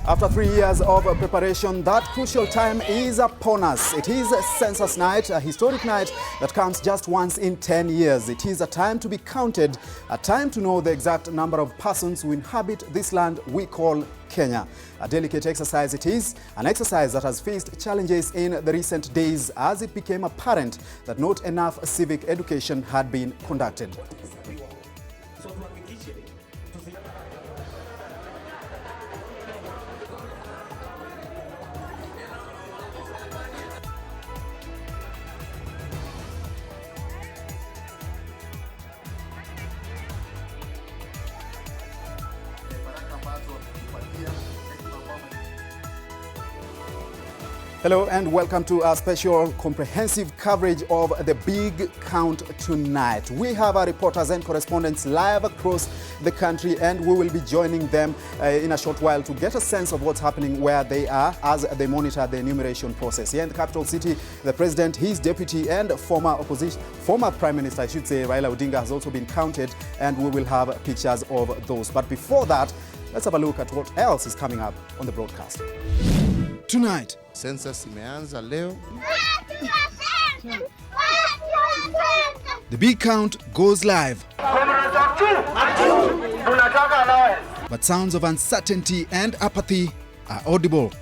After 3 years of preparation, that crucial time is upon us. It is Census Night, a historic night that comes just once in 10 years. It is a time to be counted, a time to know the exact number of persons who inhabit this land we call Kenya. A delicate exercise it is, an exercise that has faced challenges in the recent days as it became apparent that not enough civic education had been conducted. Hello and welcome to our special comprehensive coverage of the big count tonight. We have our reporters and correspondents live across the country, and we will be joining them in a short while to get a sense of what's happening where they are as they monitor the enumeration process. Here in the capital city, the president, his deputy and former prime minister, I should say, Raila Odinga, has also been counted, and we will have pictures of those. But before that, let's have a look at what else is coming up on the broadcast. Tonight, Census imeanza leo. The big count goes live. But sounds of uncertainty and apathy are audible.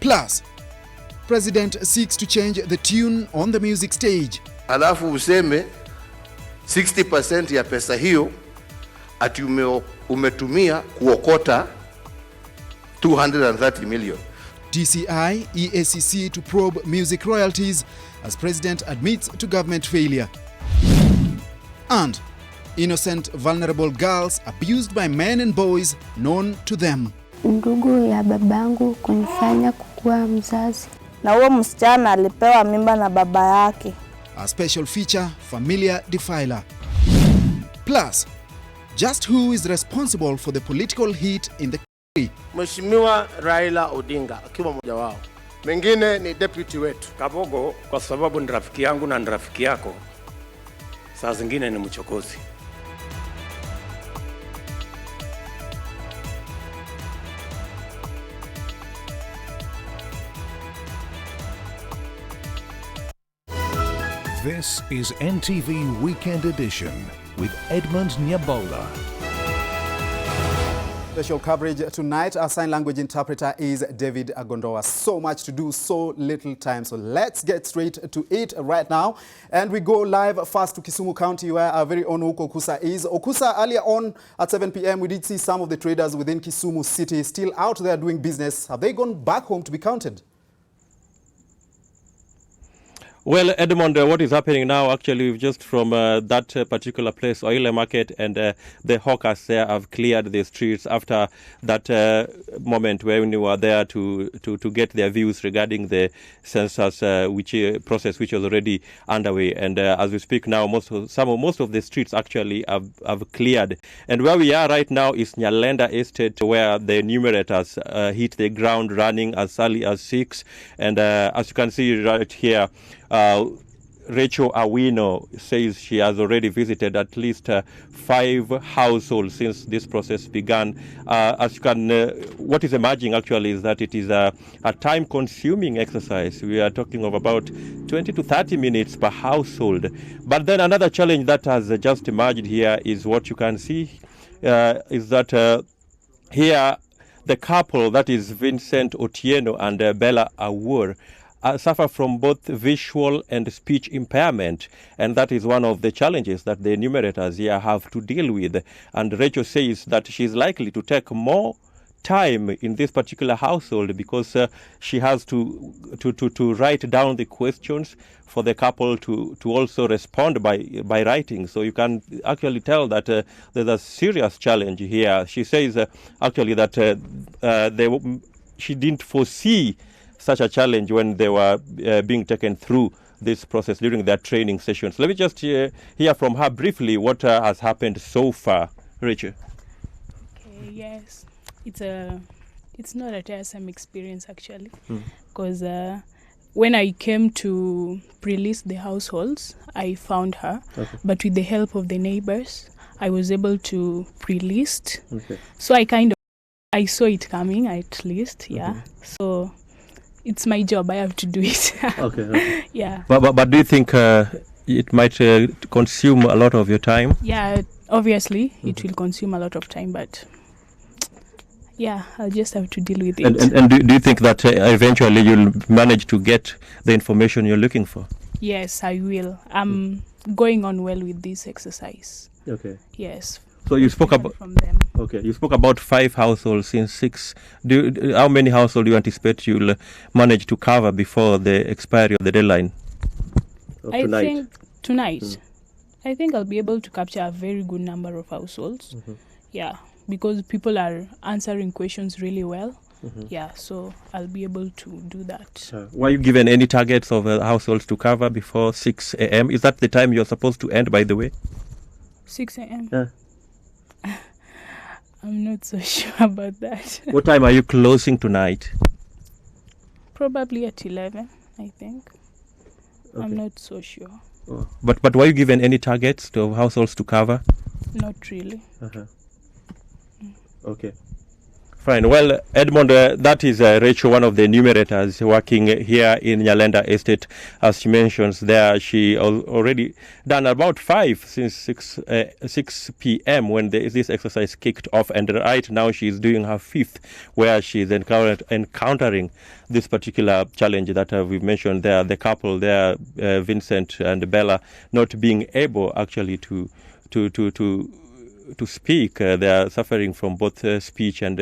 Plus, President seeks to change the tune on the music stage. Alafu useme 60% ya pesa hiyo ati umetumia kuokota 230 million. DCI, EACC to probe music royalties as president admits to government failure. And innocent, vulnerable girls abused by men and boys known to them. Ndugu ya babangu kunifanya kukua mzazi. Na huo msichana alipewa mimba na baba yake. A special feature, familiar defiler. Plus, just who is responsible for the political heat in the country? Mheshimiwa Raila Odinga akiwa mmoja wao. Mengine ni deputy wetu. Kabogo kwa sababu ni rafiki yangu na ni rafiki yako. Saa zingine ni mchokozi. This is NTV Weekend Edition with Edmond Nyabola. Special coverage tonight. Our sign language interpreter is David Agondoa. So much to do, so little time. So let's get straight to it right now. And we go live first to Kisumu County, where our very own Okusa is. Okusa, earlier on at 7 p.m, we did see some of the traders within Kisumu City still out there doing business. Have they gone back home to be counted? Well, Edmond, what is happening now, actually, just from that particular place, Oile Market, and the hawkers there have cleared the streets after that moment when we were there to get their views regarding the census process, which was already underway. And as we speak now, most of the streets actually have cleared. And where we are right now is Nyalenda Estate, where the enumerators hit the ground running as early as 6. And as you can see right here, Rachel Awino says she has already visited at least 5 households since this process began. As you can, what is emerging actually is that it is a time-consuming exercise. We are talking of about 20 to 30 minutes per household. But then another challenge that has just emerged here is what you can see is that here the couple, that is Vincent Otieno and Bella Awur, suffer from both visual and speech impairment, and that is one of the challenges that the enumerators here have to deal with. And Rachel says that she's likely to take more time in this particular household because she has to write down the questions for the couple to also respond by writing. So you can actually tell that there's a serious challenge here. She says actually that she didn't foresee such a challenge when they were being taken through this process during their training sessions. Let me just hear from her briefly what has happened so far. Rachel. Okay, yes. It's not a tiresome experience actually, because when I came to pre-list the households, I found her, but with the help of the neighbors, I was able to pre-list. So I kind of I saw it coming at least, yeah. So it's my job. I have to do it. Okay. Yeah. But do you think it might consume a lot of your time? Yeah, obviously it will consume a lot of time, but yeah, I'll just have to deal with it. And do you think that eventually you'll manage to get the information you're looking for? Yes, I will. I'm going on well with this exercise. Okay. Yes. So you spoke about from them. Okay, you spoke about 5 households in 6. How many households do you anticipate you'll manage to cover before the expiry of the deadline? I think tonight, I think I'll be able to capture a very good number of households. Yeah, because people are answering questions really well. Yeah, so I'll be able to do that. Were you given any targets of households to cover before 6 a.m.? Is that the time you're supposed to end, by the way? 6 a.m.? Yeah. I'm not so sure about that. What time are you closing tonight? Probably at 11, I think. Okay. I'm not so sure. Oh. But were you given any targets to households to cover? Not really. Okay. Fine. Well, Edmond, that is Rachel, one of the enumerators working here in Nyalenda Estate. As she mentions there, she already done about 5 since 6 p.m. when this exercise kicked off. And right now she is doing her 5th, where she is encountering this particular challenge that we've mentioned there. The couple there, Vincent and Bella, not being able actually to speak. They are suffering from both speech and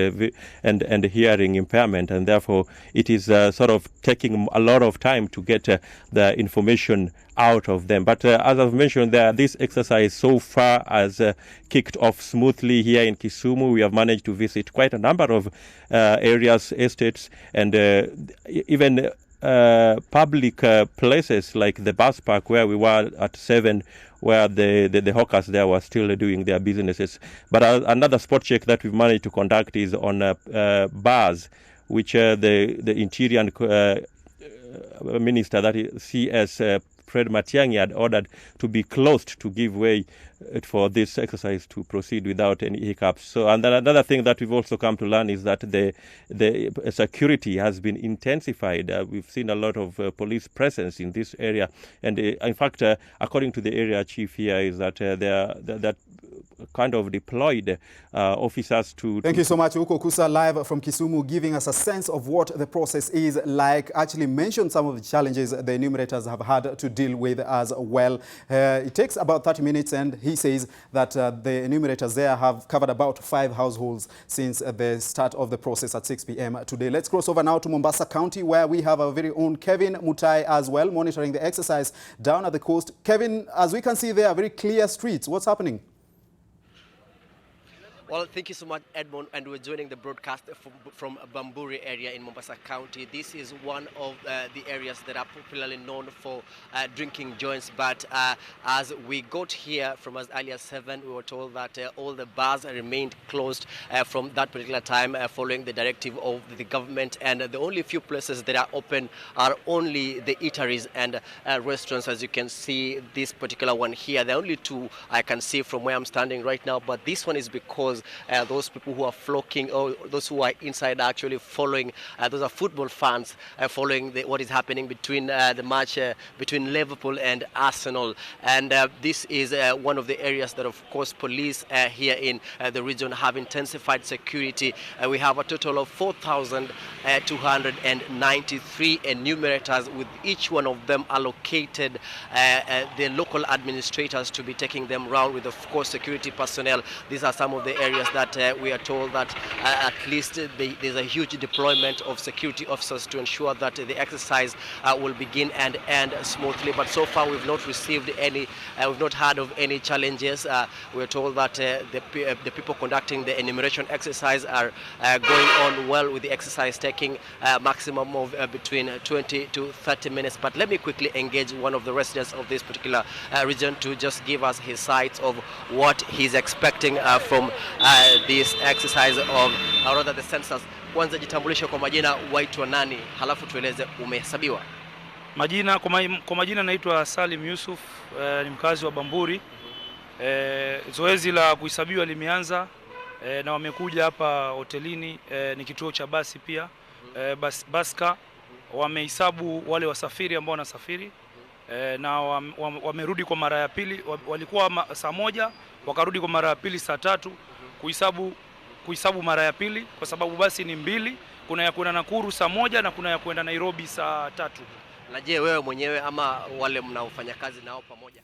hearing impairment, and therefore it is sort of taking a lot of time to get the information out of them. But as I've mentioned there, this exercise so far has kicked off smoothly here in Kisumu. We have managed to visit quite a number of areas, estates, and even public places like the bus park where we were at 7, where the hawkers there were still doing their businesses. But another spot check that we've managed to conduct is on bars, which the Interior Minister, that is CS Fred Matiang'i, had ordered to be closed to give way for this exercise to proceed without any hiccups. So, and then another thing that we've also come to learn is that the security has been intensified. We've seen a lot of police presence in this area, and in fact, according to the area chief here, is that that kind of deployed officers to... Thank you so much, Uko Kusa, live from Kisumu, giving us a sense of what the process is like. Actually mentioned some of the challenges the enumerators have had to deal with as well. It takes about 30 minutes, and he says that the enumerators there have covered about 5 households since the start of the process at 6 p.m. today. Let's cross over now to Mombasa County, where we have our very own Kevin Mutai as well, monitoring the exercise down at the coast. Kevin, as we can see, there are very clear streets. What's happening? Well, thank you so much, Edmond, and we're joining the broadcast from Bamburi area in Mombasa County. This is one of the areas that are popularly known for drinking joints, but as we got here from as early as 7, we were told that all the bars remained closed from that particular time following the directive of the government, and the only few places that are open are only the eateries and restaurants. As you can see, this particular one here, the only 2 I can see from where I'm standing right now, but this one is because those people who are flocking, or those who are inside are actually following, those are football fans following what is happening between the match between Liverpool and Arsenal. And this is one of the areas that, of course, police here in the region have intensified security. We have a total of 4,293 enumerators, with each one of them allocated the local administrators to be taking them around with, of course, security personnel. These are some of the areas that we are told that at least there's a huge deployment of security officers to ensure that the exercise will begin and end smoothly. But so far we've not received any, we've not heard of any challenges. We're told that the people conducting the enumeration exercise are going on well, with the exercise taking a maximum of between 20 to 30 minutes. But let me quickly engage one of the residents of this particular region to just give us his sights of what he's expecting from this exercise of rather the census. Kwanza jitambulishe kwa majina, waitwa nani, halafu tueleze umehesabiwa. Majina, kwa majina naitwa Salim Yusuf, ni mkazi wa Bamburi. Zoezi la kuhesabiwa limeanza na wamekuja hapa hotelini, ni kituo cha basi pia, Baska wamehesabu wale wasafiri ambao wanasafiri, na wamerudi kwa mara ya pili. Walikuwa saa 1 wakarudi kwa mara ya pili saa 3 kuhesabu mara ya pili, kwa sababu basi ni 2, kuna ya kwenda Nakuru saa 1 na kuna ya kwenda Nairobi saa 3. Na je, wewe mwenyewe ama wale mnaofanya kazi nao pamoja?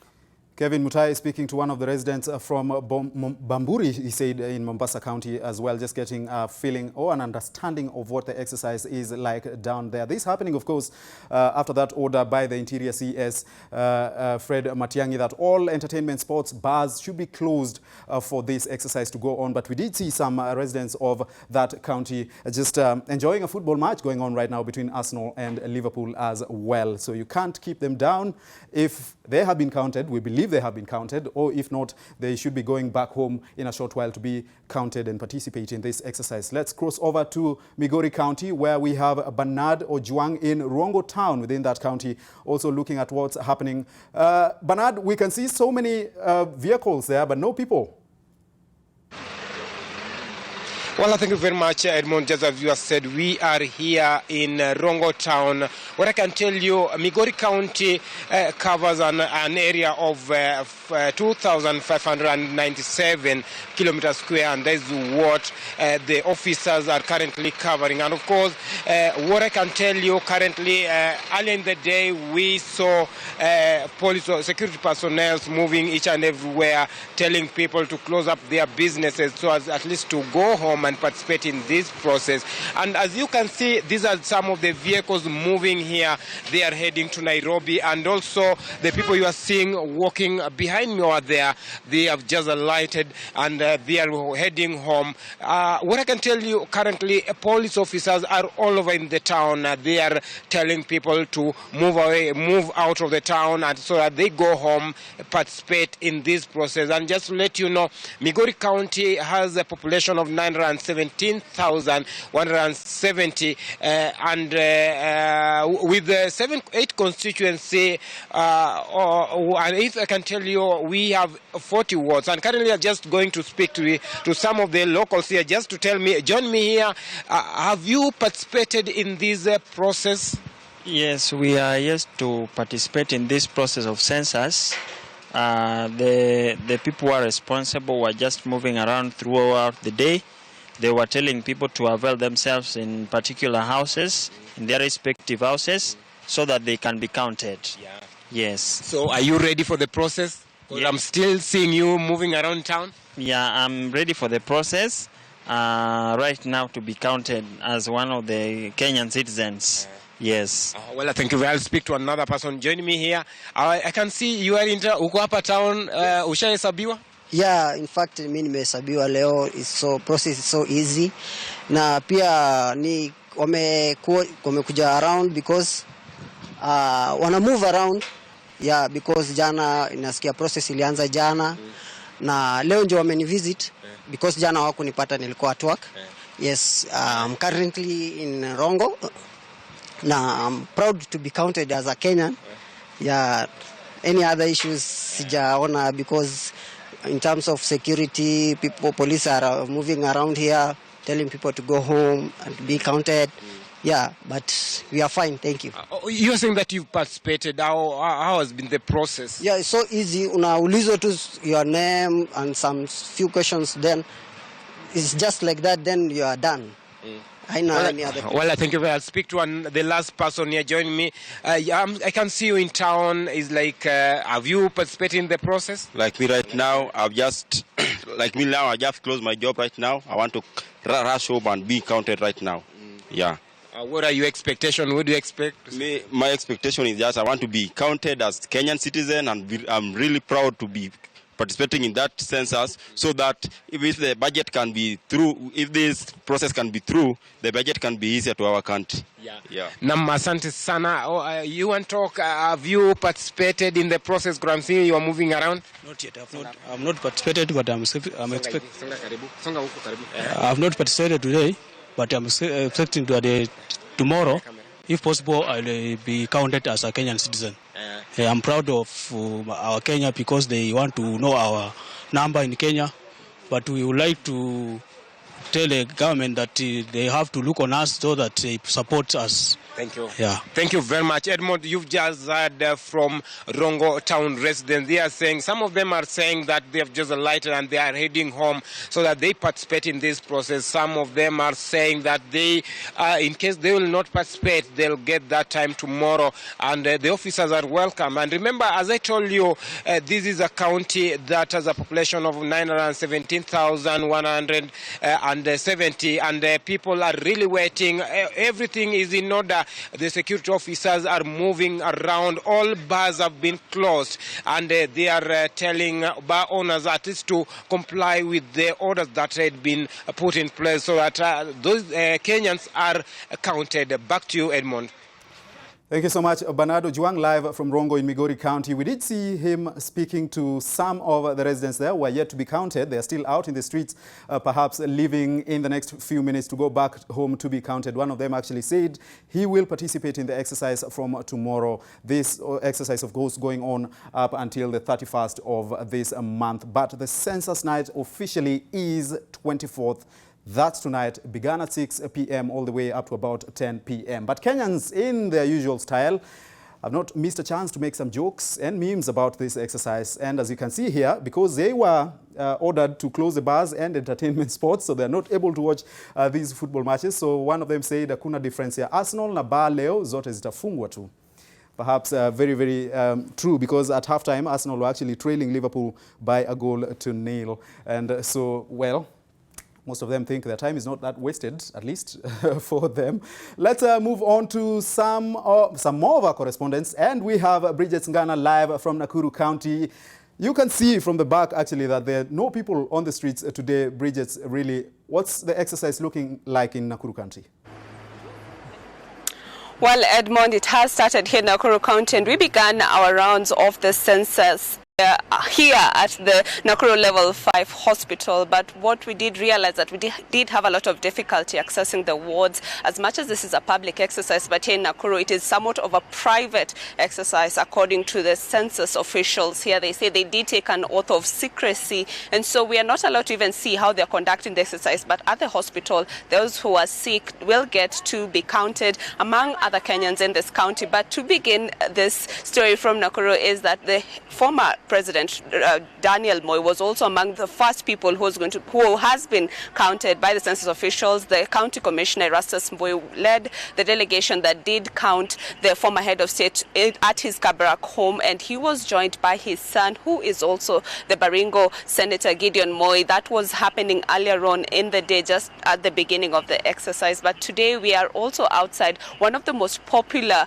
Kevin Mutai speaking to one of the residents from Bamburi, he said in Mombasa County as well, just getting a feeling or an understanding of what the exercise is like down there. This happening, of course, after that order by the Interior CS, Fred Matiang'i, that all entertainment sports bars should be closed for this exercise to go on. But we did see some residents of that county just enjoying a football match going on right now between Arsenal and Liverpool as well. So you can't keep them down. If they have been counted, we believe they have been counted, or if not, they should be going back home in a short while to be counted and participate in this exercise. Let's cross over to Migori County, where we have Bernard Ojwang in Rongo Town within that county, also looking at what's happening. Bernard, we can see so many vehicles there, but no people. Well, thank you very much, Edmond. Just as you have said, we are here in Rongo Town. What I can tell you, Migori County covers an area of 2,597 kilometers square, and that is what the officers are currently covering. And of course, what I can tell you currently, earlier in the day, we saw police or security personnel moving each and everywhere, telling people to close up their businesses so as at least to go home and participate in this process. And as you can see, these are some of the vehicles moving here. They are heading to Nairobi, and also the people you are seeing walking behind me over there, they have just alighted and they are heading home. What I can tell you currently, police officers are all over in the town. They are telling people to move away, move out of the town, and so that they go home, participate in this process. And just to let you know, Migori County has a population of 917,170, and with the 8 constituency, and if I can tell you, we have 40 wards. And currently I'm just going to speak to some of the locals here, just to join me here. Have you participated in this process? Yes, we are here to participate in this process of census. The people who are responsible were just moving around throughout the day. They were telling people to avail themselves in particular houses, in their respective houses, so that they can be counted. Yeah. Yes. So are you ready for the process? Yeah. I'm still seeing you moving around town. Yeah, I'm ready for the process right now to be counted as one of the Kenyan citizens. Yes. Well, thank you. I'll speak to another person joining me here. I can see you are in uko hapa town. Ushahesabiwa? Yeah, in fact mimi nimehesabiwa leo. Process is so easy. Na pia ni wamekuja around because wana move around. Yeah, because jana nasikia process ilianza jana. Na leo ndio wamenivisit because jana hawakunipata, nilikuwa at work. Yes, I'm currently in Rongo. Now I'm proud to be counted as a Kenyan. Yeah, any other issues sijaona, because in terms of security, police are moving around here, telling people to go home and be counted. Yeah, but we are fine, thank you. You're saying that you've participated. How has been the process? Yeah, it's so easy. Unaulizo tu your name and some few questions, then it's just like that, then you are done. I know any other. Well, I think I'll speak to the last person here joining me. I can see you in town. Is like, have you participated in the process? Like me right now, I just closed my job right now. I want to rush home and be counted right now. Yeah. What are your expectations? What do you expect? My expectation is just I want to be counted as Kenyan citizen, and I'm really proud to be participating in that census, so that if the budget can be through, if this process can be through, the budget can be easier to our country. Yeah. Asante sana. You want to talk? Have you participated in the process? I'm seeing you are moving around. Not yet. I've not participated, but I'm expecting. I've not participated today, but I'm expecting tomorrow. If possible, I'll be counted as a Kenyan citizen. I'm proud of our Kenya, because they want to know our number in Kenya. but we would like to tell the government that they have to look on us so that they support us. Thank you. Yeah. Thank you very much, Edmond. You've just heard from Rongo town residents. They are saying, some of them are saying that they have just alighted and they are heading home so that they participate in this process. Some of them are saying that they, in case they will not participate, they'll get that time tomorrow. And the officers are welcome. And remember, as I told you, this is a county that has a population of 917,170, and people are really waiting. Everything is in order. The security officers are moving around. All bars have been closed, and they are telling bar owners at least to comply with the orders that had been put in place so that those Kenyans are counted. Back to you, Edmond. Thank you so much, Bernardo Juang, live from Rongo in Migori County. We did see him speaking to some of the residents there who are yet to be counted. They are still out in the streets, perhaps leaving in the next few minutes to go back home to be counted. One of them actually said he will participate in the exercise from tomorrow. This exercise, of course, going on up until the 31st of this month. But the census night officially is 24th. That's tonight, began at 6 p.m. all the way up to about 10 p.m. But Kenyans, in their usual style, have not missed a chance to make some jokes and memes about this exercise. And as you can see here, because they were ordered to close the bars and entertainment spots, so they're not able to watch these football matches. So one of them said, hakuna difference here. Arsenal na bar leo zote zitafungwa tu. Perhaps very, very true, because at halftime, Arsenal were actually trailing Liverpool by a goal to nil. And so, well, most of them think their time is not that wasted, at least for them. Let's move on to some more of our correspondents. And we have Bridget Ngana live from Nakuru County. You can see from the back, actually, that there are no people on the streets today. Bridget, really, what's the exercise looking like in Nakuru County? Well, Edmond, it has started here in Nakuru County, and we began our rounds of the census here at the Nakuru Level 5 hospital. But what we did realize that we did have a lot of difficulty accessing the wards. As much as this is a public exercise, but here in Nakuru it is somewhat of a private exercise according to the census officials here. They say they did take an oath of secrecy, and so we are not allowed to even see how they're conducting the exercise. But at the hospital, those who are sick will get to be counted among other Kenyans in this county. But to begin this story from Nakuru is that the former President Daniel Moi was also among the first people who has been counted by the census officials. The county commissioner Erastus Moi led the delegation that did count the former head of state at his Kabarak home, and he was joined by his son, who is also the Baringo Senator Gideon Moi. That was happening earlier on in the day, just at the beginning of the exercise. But today we are also outside one of the most popular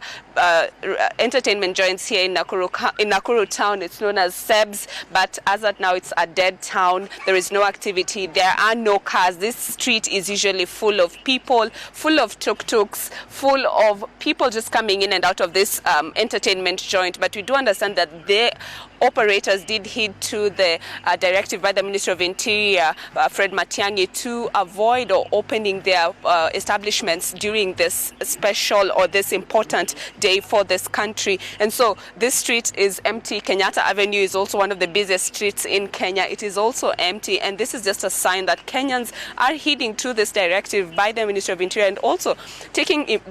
entertainment joints here in Nakuru town. It's known as Sebs, but as at now it's a dead town. There is no activity. There are no cars. This street is usually full of people, full of tuk-tuks, full of people just coming in and out of this entertainment joint. But we do understand that the operators did heed to the directive by the Minister of Interior, Fred Matiang'i, to avoid or opening their establishments during this special or this important day for this country. And so this street is empty. Kenyatta Avenue is also one of the busiest streets in Kenya. It is also empty, and this is just a sign that Kenyans are heeding to this directive by the Minister of Interior and also taking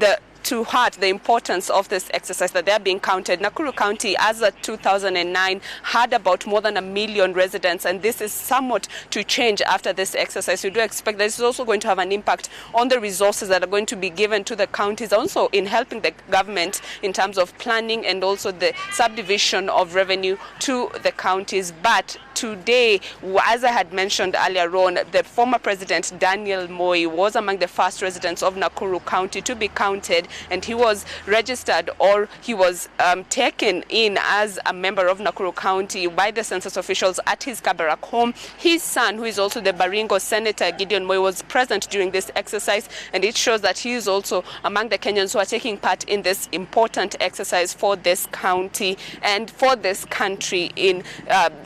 to heart the importance of this exercise, that they're being counted. Nakuru County, as of 2009, had about more than 1 million residents, and this is somewhat to change after this exercise. We do expect that this is also going to have an impact on the resources that are going to be given to the counties, also in helping the government in terms of planning and also the subdivision of revenue to the counties. But today, as I had mentioned earlier on, the former President Daniel Moi was among the first residents of Nakuru County to be counted, and he was registered, or he was taken in as a member of Nakuru County by the census officials at his Kabarak home. His son, who is also the Baringo Senator Gideon Moi, was present during this exercise, and it shows that he is also among the Kenyans who are taking part in this important exercise for this county and for this country in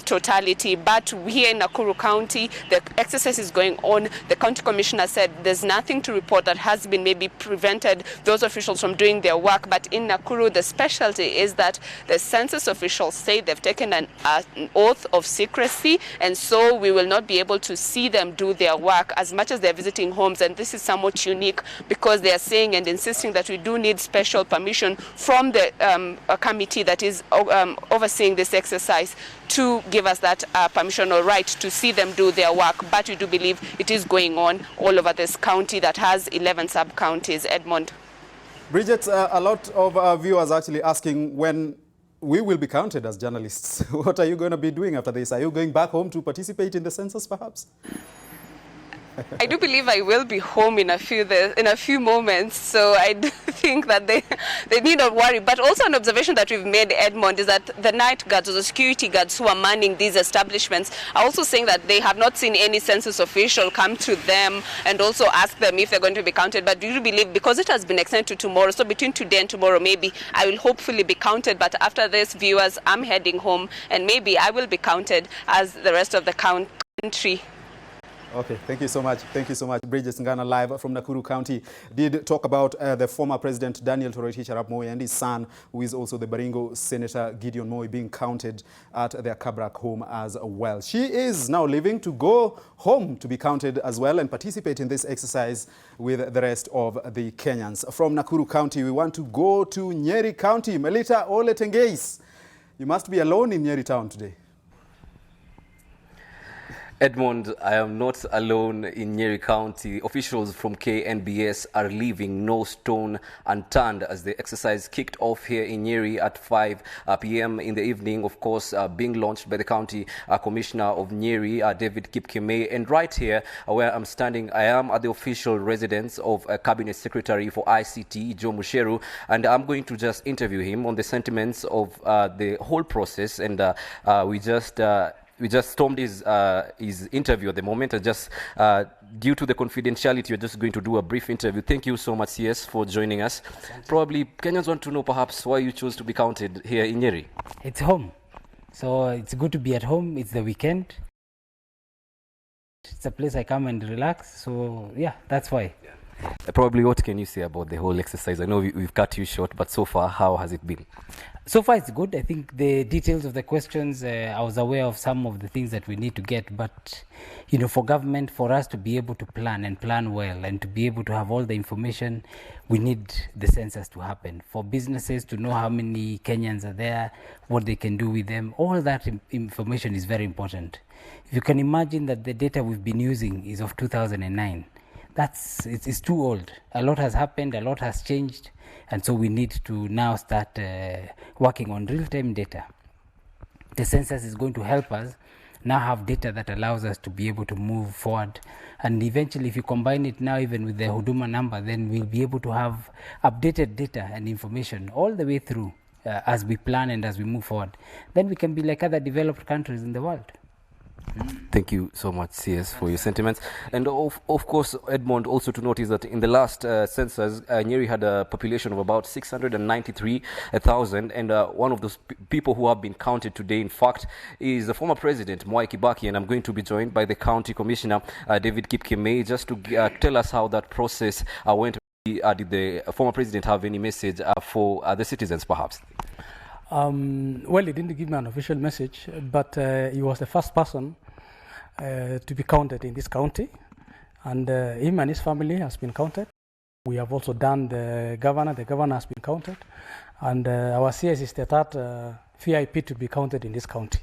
totality. But here in Nakuru County, the exercise is going on. The county commissioner said there's nothing to report that has been maybe prevented those officials officials from doing their work. But in Nakuru, the specialty is that the census officials say they've taken an oath of secrecy, and so we will not be able to see them do their work as much as they're visiting homes. And this is somewhat unique because they are saying and insisting that we do need special permission from the committee that is overseeing this exercise to give us that permission or right to see them do their work. But we do believe it is going on all over this county that has 11 sub-counties. Edmond. Bridget, a lot of viewers actually asking when we will be counted as journalists. What are you going to be doing after this? Are you going back home to participate in the census perhaps? I do believe I will be home in a few moments, so I do think that they need not worry. But also an observation that we've made, Edmond, is that the night guards or the security guards who are manning these establishments are also saying that they have not seen any census official come to them and also ask them if they're going to be counted. But we do believe, because it has been extended to tomorrow, so between today and tomorrow maybe I will hopefully be counted. But after this, viewers, I'm heading home and maybe I will be counted as the rest of the country. Okay, thank you so much. Thank you so much. Bridget Ngana, live from Nakuru County, did talk about the former President Daniel Toroitich Arap Moi and his son, who is also the Baringo Senator Gideon Moi, being counted at their Kabrak home as well. She is now leaving to go home to be counted as well and participate in this exercise with the rest of the Kenyans. From Nakuru County, we want to go to Nyeri County. Melita Ole Tengeis, you must be alone in Nyeri town today. Edmond, I am not alone in Nyeri County. Officials from KNBS are leaving no stone unturned as the exercise kicked off here in Nyeri at 5 p.m. in the evening, of course, being launched by the County Commissioner of Nyeri, David Kipkemei. And right here where I'm standing, I am at the official residence of Cabinet Secretary for ICT, Joe Musheru, and I'm going to just interview him on the sentiments of the whole process. And we just stormed his interview at the moment. Due to the confidentiality, we're just going to do a brief interview. Thank you so much, CS, for joining us. Probably Kenyans want to know perhaps why you chose to be counted here in Nyeri. It's home. So it's good to be at home. It's the weekend. It's a place I come and relax. So yeah, that's why. Probably what can you say about the whole exercise? I know we've cut you short, but so far, how has it been? So far, it's good. I think the details of the questions, I was aware of some of the things that we need to get. But, you know, for government, for us to be able to plan and plan well and to be able to have all the information, we need the census to happen. For businesses to know how many Kenyans are there, what they can do with them, all that information is very important. If you can imagine that the data we've been using is of 2009, it's too old. A lot has happened, a lot has changed, and so we need to now start working on real-time data. The census is going to help us now have data that allows us to be able to move forward, and eventually if you combine it now even with the Huduma number, then we'll be able to have updated data and information all the way through as we plan and as we move forward. Then we can be like other developed countries in the world. Thank you so much, CS, for your sentiments. And of course, Edmond, also to notice that in the last census, Nyeri had a population of about 693,000. And one of those people who have been counted today, in fact, is the former president, Mwai Kibaki. And I'm going to be joined by the county commissioner, David Kipkemei, just to tell us how that process went. Did the former president have any message for the citizens, perhaps? Well, he didn't give me an official message, but he was the first person to be counted in this county, and him and his family has been counted. We have also done the governor has been counted, and our CS is the third VIP to be counted in this county.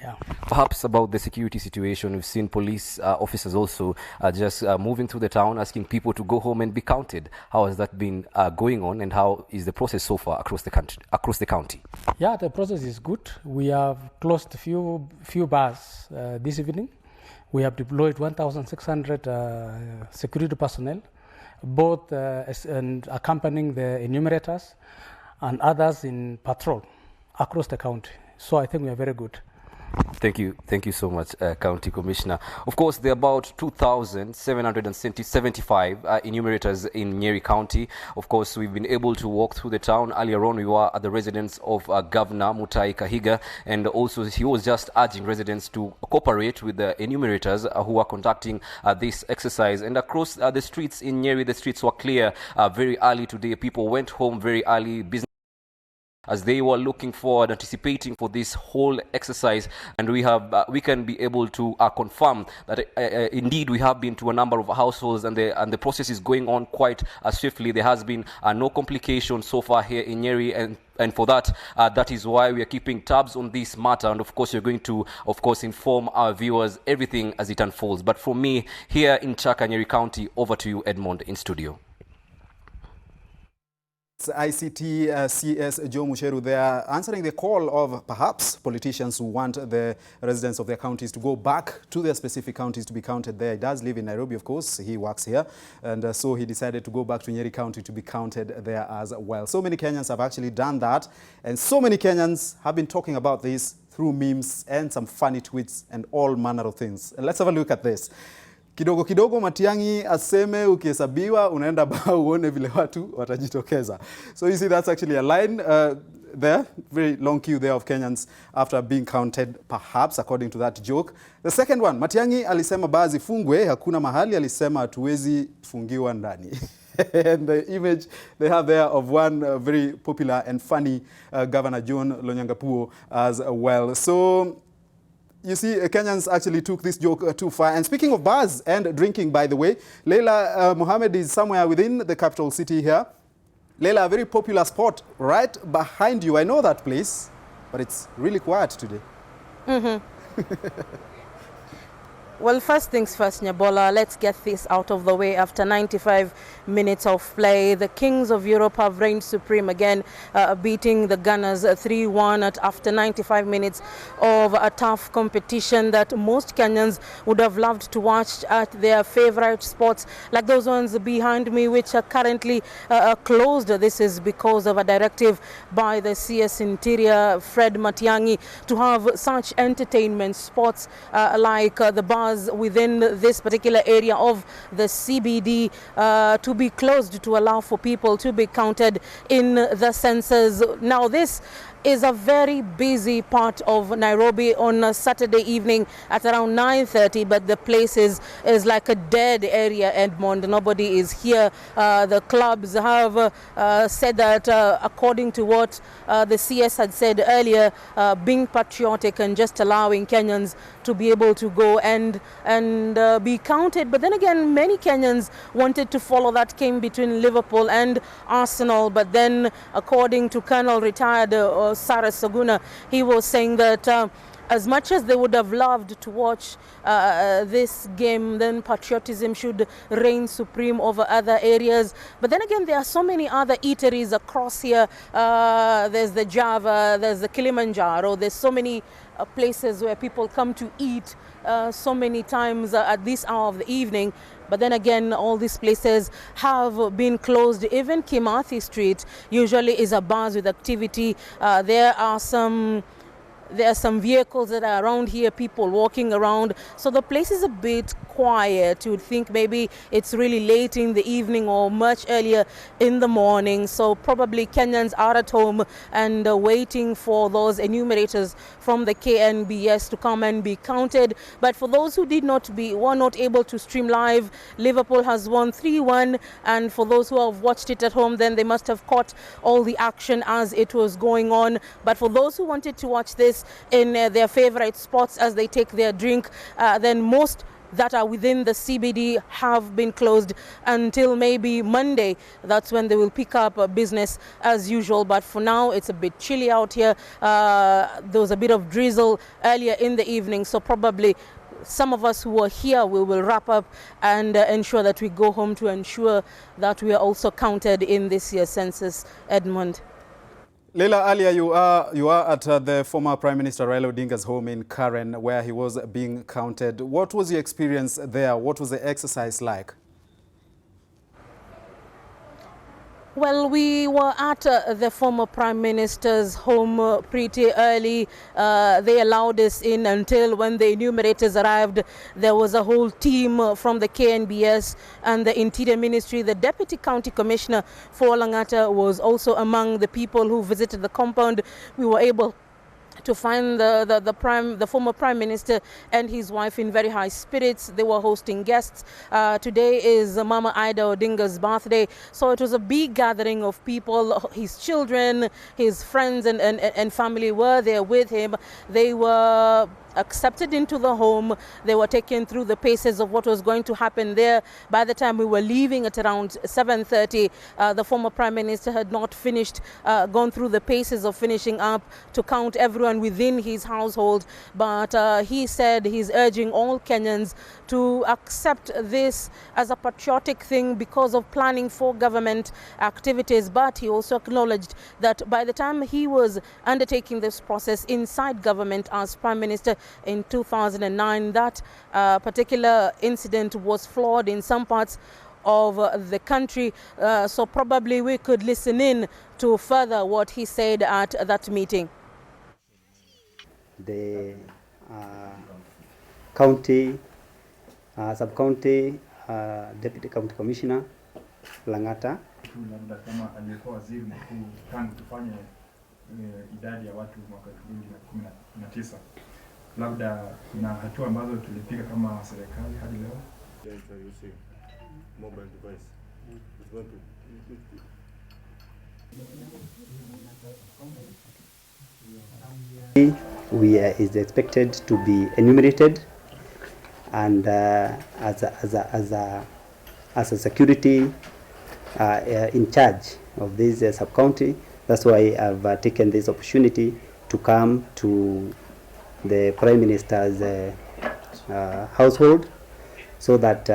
Yeah. Perhaps about the security situation, we've seen police officers also just moving through the town, asking people to go home and be counted. How has that been going on, and how is the process so far across the county? Yeah, the process is good. We have closed a few bars this evening. We have deployed 1,600 security personnel, both and accompanying the enumerators and others in patrol across the county. So I think we are very good. Thank you so much, County Commissioner. Of course, there are about 2,775 enumerators in Nyeri County. Of course, we've been able to walk through the town. Earlier on, we were at the residence of Governor Mutahi Kahiga, and also he was just urging residents to cooperate with the enumerators who are conducting this exercise. And across the streets in Nyeri, the streets were clear very early today. People went home very early. Business as they were looking forward, anticipating for this whole exercise, and we can be able to confirm that indeed we have been to a number of households, and the process is going on quite swiftly. There has been no complications so far here in Nyeri, and for that, that is why we are keeping tabs on this matter. And of course, you're going to, of course, inform our viewers everything as it unfolds. But from me here in Chaka, Nyeri County, over to you, Edmond, in studio. ICT CS Joe Musheru there, answering the call of perhaps politicians who want the residents of their counties to go back to their specific counties to be counted there. He does live in Nairobi, of course. He works here. And so he decided to go back to Nyeri County to be counted there as well. So many Kenyans have actually done that. And so many Kenyans have been talking about this through memes and some funny tweets and all manner of things. And let's have a look at this. Kidogo kidogo Matiang'i aseme ukihesabiwa unaenda bao uone vile watu watajitokeza. So you see that's actually a line there, very long queue there of Kenyans after being counted, perhaps according to that joke. The second one, Matiang'i alisema baadhi fungwe, hakuna mahali, alisema hatuwezi fungiwa ndani. And the image they have there of one very popular and funny Governor John Lonyangapuo as well. So you see, Kenyans actually took this joke too far. And speaking of bars and drinking, by the way, Leila Mohammed is somewhere within the capital city here. Leila, a very popular spot right behind you. I know that place, but it's really quiet today. Well, first things first, Nyabola, let's get this out of the way. After 95 minutes of play, the Kings of Europe have reigned supreme again, beating the Gunners 3-1 after 95 minutes of a tough competition that most Kenyans would have loved to watch at their favorite spots, like those ones behind me, which are currently closed. This is because of a directive by the CS Interior, Fred Matiang'i, to have such entertainment spots like the bars within this particular area of the CBD to be closed to allow for people to be counted in the census. Now this is a very busy part of Nairobi on a Saturday evening at around 9:30, but the place is like a dead area, Edmond. Nobody is here. The clubs have said that according to what the CS had said earlier, being patriotic and just allowing Kenyans to be able to go and be counted. But then again, many Kenyans wanted to follow that game between Liverpool and Arsenal. But then, according to Colonel retired Sarah Saguna, he was saying that as much as they would have loved to watch this game, then patriotism should reign supreme over other areas. But then again, there are so many other eateries across here. There's the Java, there's the Kilimanjaro, there's so many places where people come to eat so many times at this hour of the evening. But then again, all these places have been closed. Even Kimathi Street usually is a buzz with activity. There are some vehicles that are around here, people walking around. So the place is a bit quiet. You would think maybe it's really late in the evening or much earlier in the morning. So probably Kenyans are at home and waiting for those enumerators from the KNBS to come and be counted. But for those who were not able to stream live, Liverpool has won 3-1. And for those who have watched it at home, then they must have caught all the action as it was going on. But for those who wanted to watch this in their favorite spots as they take their drink, then most that are within the CBD have been closed until maybe Monday. That's when they will pick up business as usual. But for now, it's a bit chilly out here. There was a bit of drizzle earlier in the evening, so probably some of us who are here, we will wrap up and ensure that we go home to ensure that we are also counted in this year's census, Edmond. Leila, earlier you are at the former Prime Minister Raila Odinga's home in Karen, where he was being counted. What was your experience there? What was the exercise like? Well, we were at the former Prime Minister's home pretty early. They allowed us in until when the enumerators arrived. There was a whole team from the KNBS and the Interior Ministry. The Deputy County Commissioner for Langata was also among the people who visited the compound. We were able to find the former Prime Minister and his wife in very high spirits. They were hosting guests. Today is Mama Ida Odinga's birthday, so it was a big gathering of people. His children, his friends and family were there with him. They were accepted into the home. They were taken through the paces of what was going to happen there. By the time we were leaving at around 7:30, the former Prime Minister had not finished, gone through the paces of finishing up to count everyone within his household. But he said he's urging all Kenyans to accept this as a patriotic thing because of planning for government activities. But he also acknowledged that by the time he was undertaking this process inside government as Prime Minister in 2009, that particular incident was flawed in some parts of the country. So probably we could listen in to further what he said at that meeting. The county, sub-county, deputy county commissioner, Langata. Idadi ya watu mwaka 2019 labda na hatua ambazo tulipiga kama serikali hadi leo. Mobile device. Is expected to be enumerated, and as a security in charge of this sub-county. That's why I've taken this opportunity to come to the Prime Minister's household, so that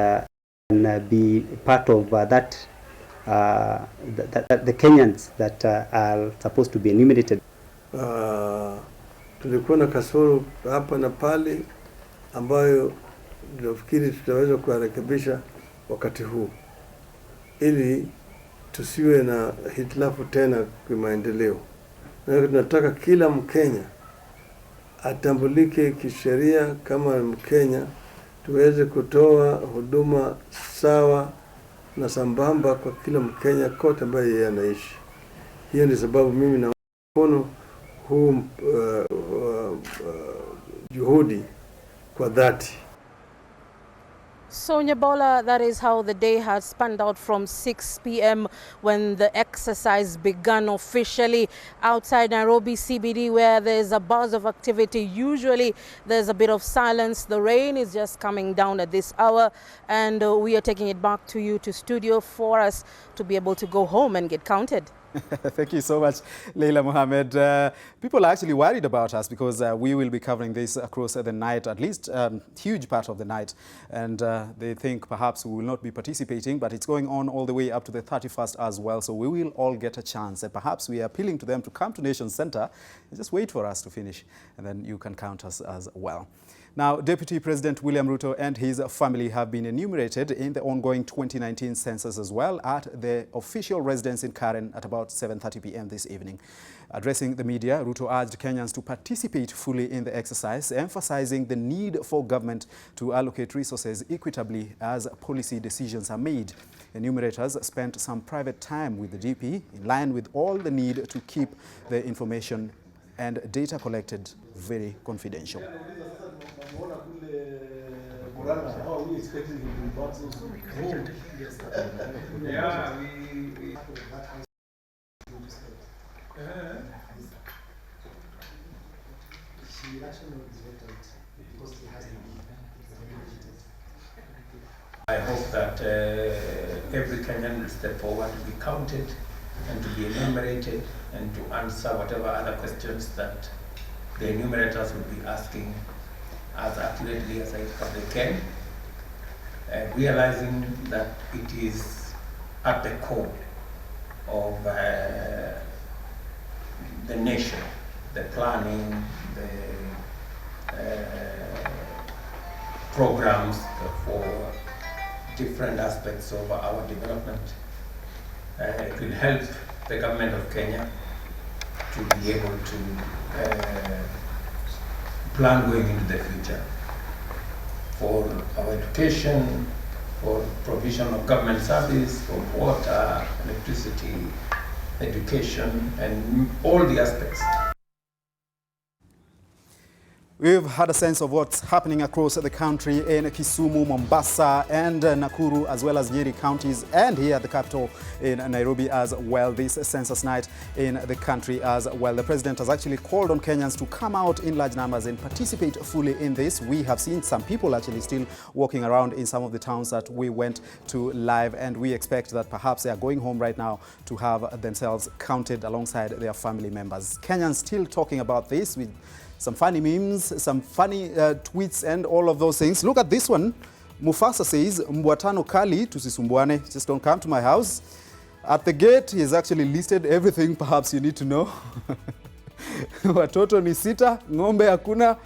can be part of the Kenyans that are supposed to be enumerated. Tulikuwa na kasoro hapa na pale ambayo nafikiri tutaweza kurekebisha wakati huu ili tusiwe na hitilafu tena kwa maendeleo. Na tunataka kila Mkenya atambulike kisheria kama Mkenya, tuweze kutoa huduma sawa na sambamba kwa kila Mkenya kote ambaye yeye anaishi. Hiyo ni sababu mimi na mkono huu juhudi kwa dhati. So Nyabola, that is how the day has spanned out from 6 p.m. when the exercise began officially outside Nairobi CBD, where there's a buzz of activity. Usually there's a bit of silence. The rain is just coming down at this hour, and we are taking it back to you to studio for us to be able to go home and get counted. Thank you so much, Leila Mohammed. People are actually worried about us because we will be covering this across the night, at least huge part of the night. And they think perhaps we will not be participating, but it's going on all the way up to the 31st as well. So we will all get a chance. And perhaps we are appealing to them to come to Nation Center and just wait for us to finish, and then you can count us as well. Now, Deputy President William Ruto and his family have been enumerated in the ongoing 2019 census as well at the official residence in Karen at about 7:30 p.m. this evening. Addressing the media, Ruto urged Kenyans to participate fully in the exercise, emphasizing the need for government to allocate resources equitably as policy decisions are made. Enumerators spent some private time with the DP in line with all the need to keep the information and data collected very confidential. I hope that every Kenyan will step forward to be counted and to be enumerated and to answer whatever other questions that the enumerators will be asking as accurately as they can, realizing that it is at the core of the nation, the planning, the programs for different aspects of our development. It will help the government of Kenya to be able to plan going into the future for our education, for provision of government service, for water, electricity, education, and all the aspects. We've had a sense of what's happening across the country in Kisumu, Mombasa, and Nakuru, as well as Nyeri counties, and here at the capital in Nairobi as well, this census night in the country as well. The president has actually called on Kenyans to come out in large numbers and participate fully in this. We have seen some people actually still walking around in some of the towns that we went to live, and we expect that perhaps they are going home right now to have themselves counted alongside their family members. Kenyans still talking about this with some funny memes, some funny tweets, and all of those things. Look at this one. Mufasa says, Mbwatano kali, tusisumbuane, just don't come to my house. At the gate, he has actually listed everything perhaps you need to know. Watoto ni 6, ng'ombe hakuna,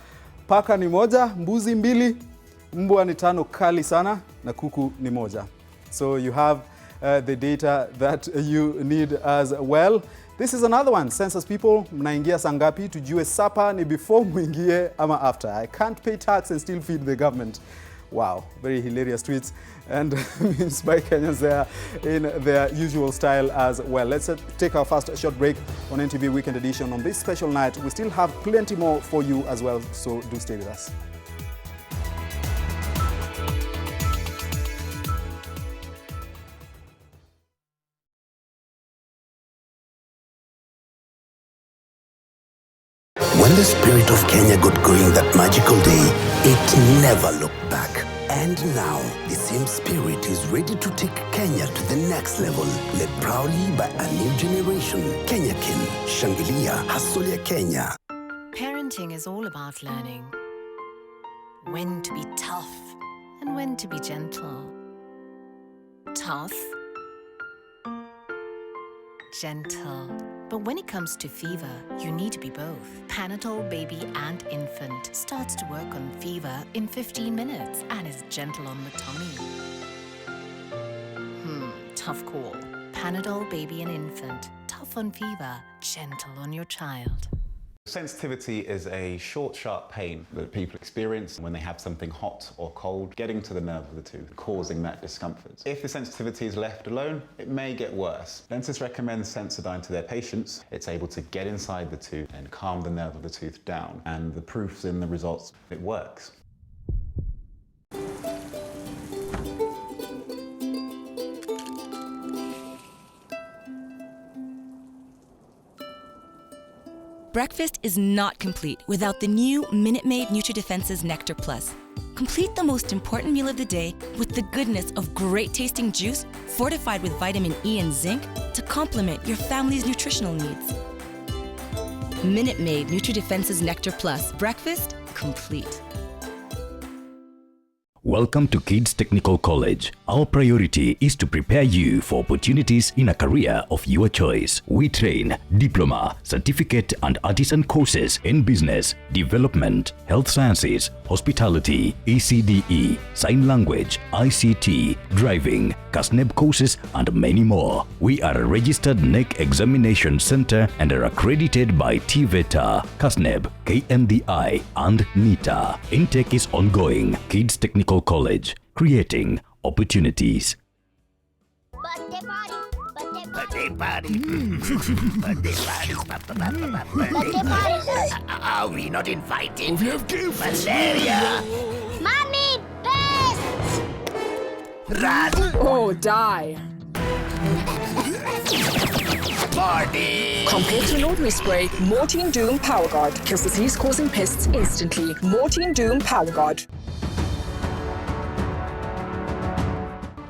paka ni 1, mbuzi 2, mbwa ni 5 kali sana, na kuku ni 1. So you have the data that you need as well. This is another one. Census people, mnaingia sangapi? Tujue sapa ni before muingie ama after. I can't pay tax and still feed the government. Wow, very hilarious tweets and memes by Kenyans there in their usual style as well. Let's take our first short break on NTV Weekend Edition on this special night. We still have plenty more for you as well, so do stay with us. When the spirit of Kenya got going that magical day, it never looked back. And now, the same spirit is ready to take Kenya to the next level, led proudly by a new generation. Kenya Kin, Shangilia, Hustle ya Kenya. Parenting is all about learning when to be tough and when to be gentle. Tough, gentle. But when it comes to fever, you need to be both. Panadol Baby and Infant starts to work on fever in 15 minutes and is gentle on the tummy. Tough call. Panadol Baby and Infant. Tough on fever, gentle on your child. Sensitivity is a short, sharp pain that people experience when they have something hot or cold getting to the nerve of the tooth, causing that discomfort. If the sensitivity is left alone, it may get worse. Dentists recommend Sensodyne to their patients. It's able to get inside the tooth and calm the nerve of the tooth down. And the proof's in the results. It works. Breakfast is not complete without the new Minute Maid Nutri-Defense's Nectar Plus. Complete the most important meal of the day with the goodness of great-tasting juice fortified with vitamin E and zinc to complement your family's nutritional needs. Minute Maid Nutri-Defense's Nectar Plus. Breakfast complete. Welcome to Kids Technical College. Our priority is to prepare you for opportunities in a career of your choice. We train diploma, certificate and artisan courses in business, development, health sciences, hospitality, ECDE, sign language, ICT, driving, CASNEB courses and many more. We are a registered NEC examination center and are accredited by TVETA, CASNEB, KMDI and NITA. Intake is ongoing. Kids Technical College, creating opportunities. Birthday party. Birthday party. Birthday party. Are we not invited? We have gifts. Malaria. Mommy, pests. Run. Oh, die. Party. Compared to an ordinary spray, Mortein Doom Power Guard kills disease causing pests instantly. Mortein Doom Power Guard.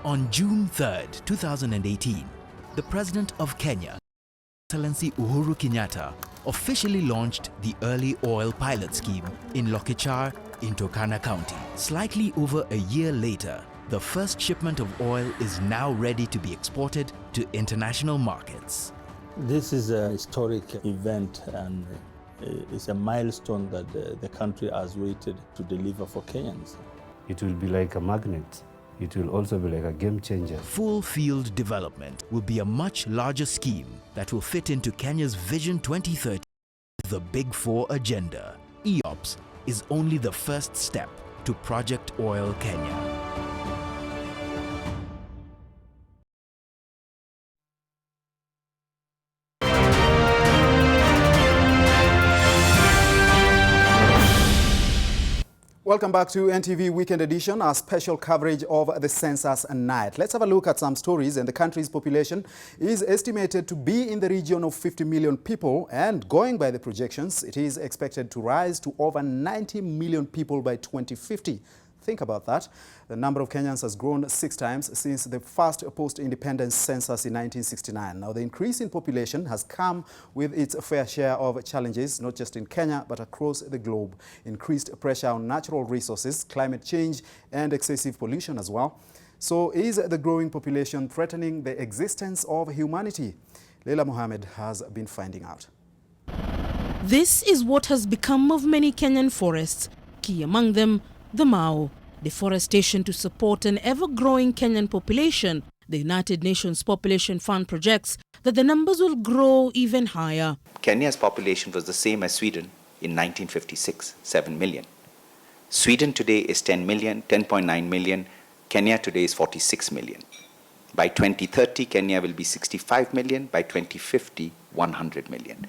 On June 3rd, 2018, the President of Kenya, Excellency Uhuru Kenyatta, officially launched the Early Oil Pilot Scheme in Lokichar in Turkana County. Slightly over a year later, the first shipment of oil is now ready to be exported to international markets. This is a historic event and it's a milestone that the country has waited to deliver for Kenyans. It will be like a magnet. it will also be like a game changer. Full field development will be a much larger scheme that will fit into Kenya's Vision 2030, the Big Four agenda. EOPS is only the first step to Project Oil Kenya. Welcome back to NTV Weekend Edition, our special coverage of the census night. Let's have a look at some stories. And the country's population is estimated to be in the region of 50 million people. And going by the projections, it is expected to rise to over 90 million people by 2050. Think about that. The number of Kenyans has grown 6 times since the first post-independence census in 1969. Now, the increase in population has come with its fair share of challenges, not just in Kenya, but across the globe. Increased pressure on natural resources, climate change, and excessive pollution as well. So is the growing population threatening the existence of humanity? Leila Mohammed has been finding out. This is what has become of many Kenyan forests, key among them the Mau. Deforestation to support an ever-growing Kenyan population. The United Nations Population Fund projects that the numbers will grow even higher. Kenya's population was the same as Sweden in 1956, 7 million. Sweden today is 10 million, 10.9 million. Kenya today is 46 million. By 2030, Kenya will be 65 million. By 2050, 100 million.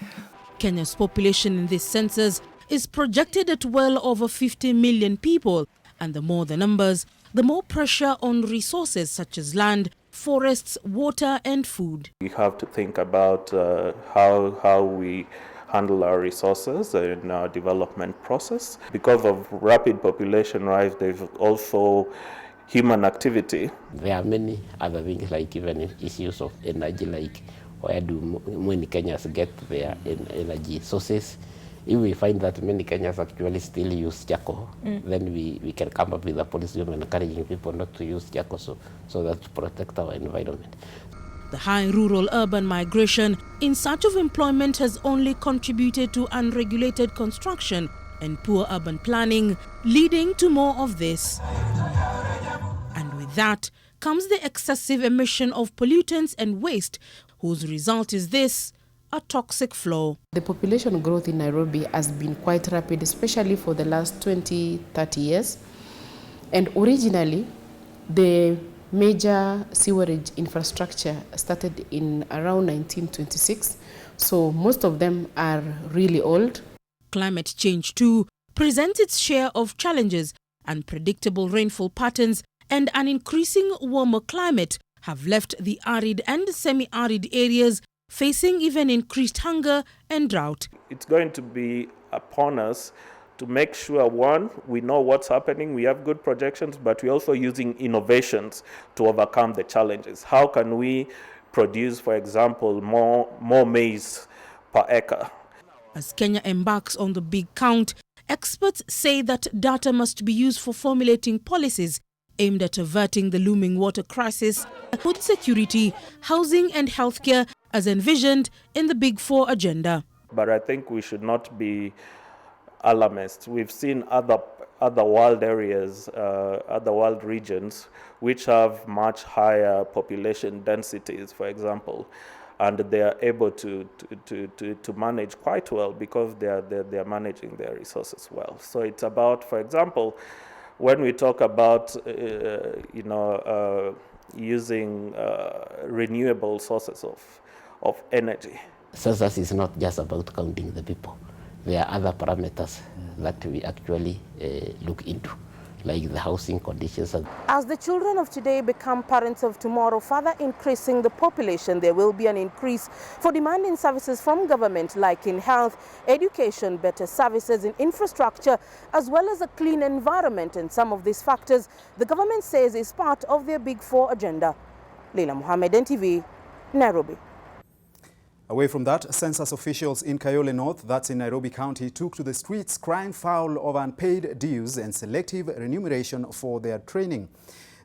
Kenya's population in this census is projected at well over 50 million people. And the more the numbers, the more pressure on resources such as land, forests, water and food. We have to think about how we handle our resources in our development process. Because of rapid population rise, there's also human activity. There are many other things, like even issues of energy, like where do many Kenyans get their energy sources. If we find that many Kenyans actually still use charcoal, then we can come up with a policy of encouraging people not to use charcoal so that to protect our environment. The high rural-urban migration in search of employment has only contributed to unregulated construction and poor urban planning, leading to more of this. And with that comes the excessive emission of pollutants and waste, whose result is this: a toxic flow. The population growth in Nairobi has been quite rapid, especially for the last 20-30 years. And originally, the major sewerage infrastructure started in around 1926. So most of them are really old. Climate change too presents its share of challenges. Unpredictable rainfall patterns and an increasing warmer climate have left the arid and semi-arid areas facing even increased hunger and drought. It's going to be upon us to make sure, one, we know what's happening, we have good projections, but we're also using innovations to overcome the challenges. How can we produce, for example, more maize per acre? As Kenya embarks on the big count, experts say that data must be used for formulating policies aimed at averting the looming water crisis, food security, housing and healthcare as envisioned in the Big Four agenda. But I think we should not be alarmist. We've seen other world areas, other world regions, which have much higher population densities, for example, and they are able to manage quite well because they are managing their resources well. So it's about, for example, when we talk about using renewable sources of energy. Census is not just about counting the people. There are other parameters that we actually look into, like the housing conditions. As the children of today become parents of tomorrow, further increasing the population, there will be an increase for demanding services from government, like in health, education, better services in infrastructure, as well as a clean environment. And some of these factors, the government says, is part of their Big Four agenda. Leila Mohammed, NTV, Nairobi. Away from that, census officials in Kayole North, that's in Nairobi County, took to the streets crying foul of unpaid dues and selective remuneration for their training.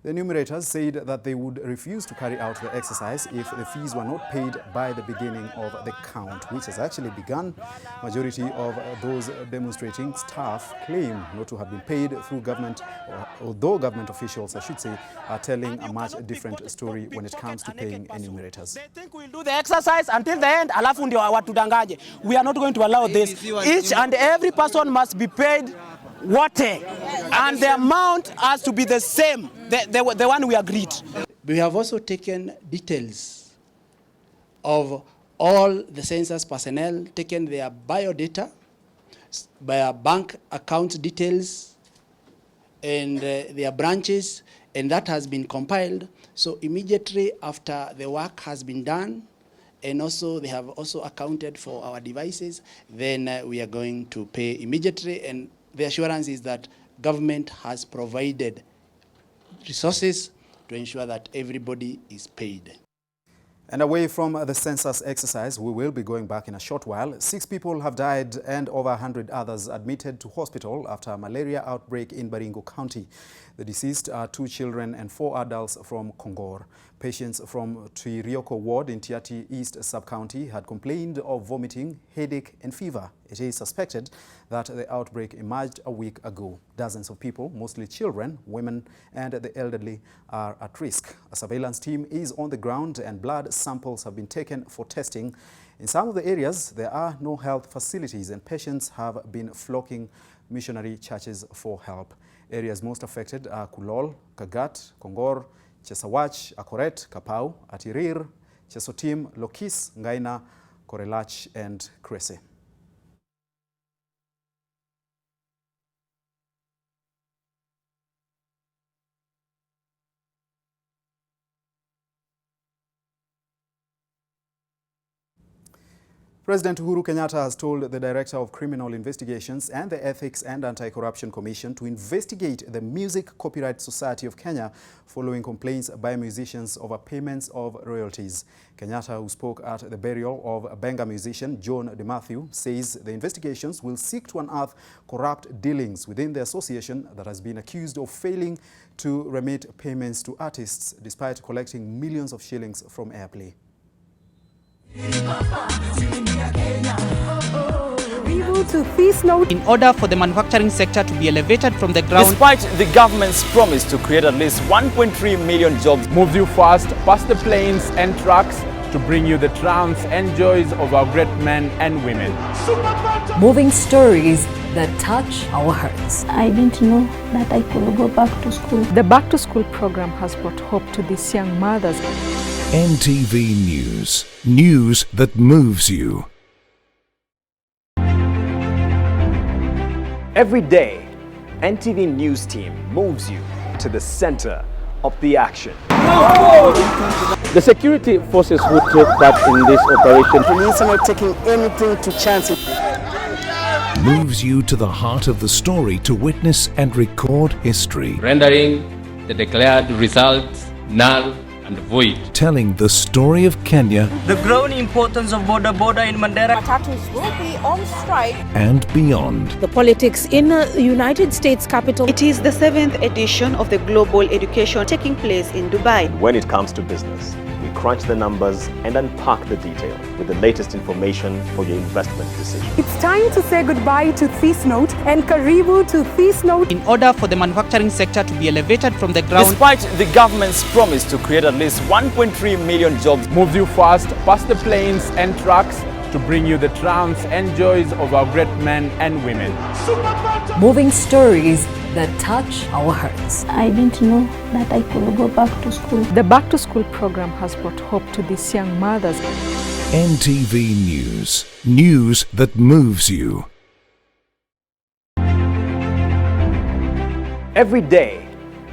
The enumerators said that they would refuse to carry out the exercise if the fees were not paid by the beginning of the count, which has actually begun. Majority of those demonstrating staff claim not to have been paid through government, although government officials, I should say, are telling a much different story when it comes to paying enumerators. They think we'll do the exercise until the end, alafu ndio watudanganye. We are not going to allow this. Each and every person must be paid wote, and the amount has to be the same, the one we agreed. We have also taken details of all the census personnel, taken their biodata, their bank account details, and their branches, and that has been compiled. So immediately after the work has been done, and also they have also accounted for our devices, then we are going to pay immediately, and the assurance is that government has provided resources to ensure that everybody is paid. And away from the census exercise, we will be going back in a short while. 6 people have died and over 100 others admitted to hospital after a malaria outbreak in Baringo County. The deceased are 2 children and 4 adults from Kongor. Patients from Tuirioko Ward in Tiati East Sub-County had complained of vomiting, headache and fever. It is suspected that the outbreak emerged a week ago. Dozens of people, mostly children, women and the elderly, are at risk. A surveillance team is on the ground and blood samples have been taken for testing. In some of the areas, there are no health facilities and patients have been flocking missionary churches for help. Areas most affected are Kulol, Kagat, Kongor, Chesawach, Akoret, Kapau, Atirir, Chesotim, Lokis, Ngaina, Korelach and Krese. President Uhuru Kenyatta has told the Director of Criminal Investigations and the Ethics and Anti-Corruption Commission to investigate the Music Copyright Society of Kenya following complaints by musicians over payments of royalties. Kenyatta, who spoke at the burial of Benga musician John DeMatthew, says the investigations will seek to unearth corrupt dealings within the association that has been accused of failing to remit payments to artists despite collecting millions of shillings from airplay. To this note, in order for the manufacturing sector to be elevated from the ground, despite the government's promise to create at least 1.3 million jobs, moves you fast past the planes and trucks to bring you the triumphs and joys of our great men and women. Moving stories that touch our hearts. I didn't know that I could go back to school. The Back to School program has brought hope to these young mothers. NTV News. News that moves you. Every day, NTV News team moves you to the center of the action. The security forces who took part in this operation, police are not taking anything to chance it. Moves you to the heart of the story to witness and record history. Rendering the declared results null and void. Telling the story of Kenya. The growing importance of border in Mandera. Matatus will be on strike. And beyond. The politics in the United States capital. It is the 7th edition of the Global Education taking place in Dubai. When it comes to business, we crunch the numbers and unpack the detail with the latest information for your investment decision. It's time to say goodbye to this note and karibu to this note. In order for the manufacturing sector to be elevated from the ground, despite the government's promise to create at least 1.3 million jobs, moves you fast past the planes and trucks to bring you the triumphs and joys of our great men and women. Moving stories that touch our hearts. I didn't know that I could go back to school. The Back to School program has brought hope to these young mothers. NTV News. News that moves you. Every day,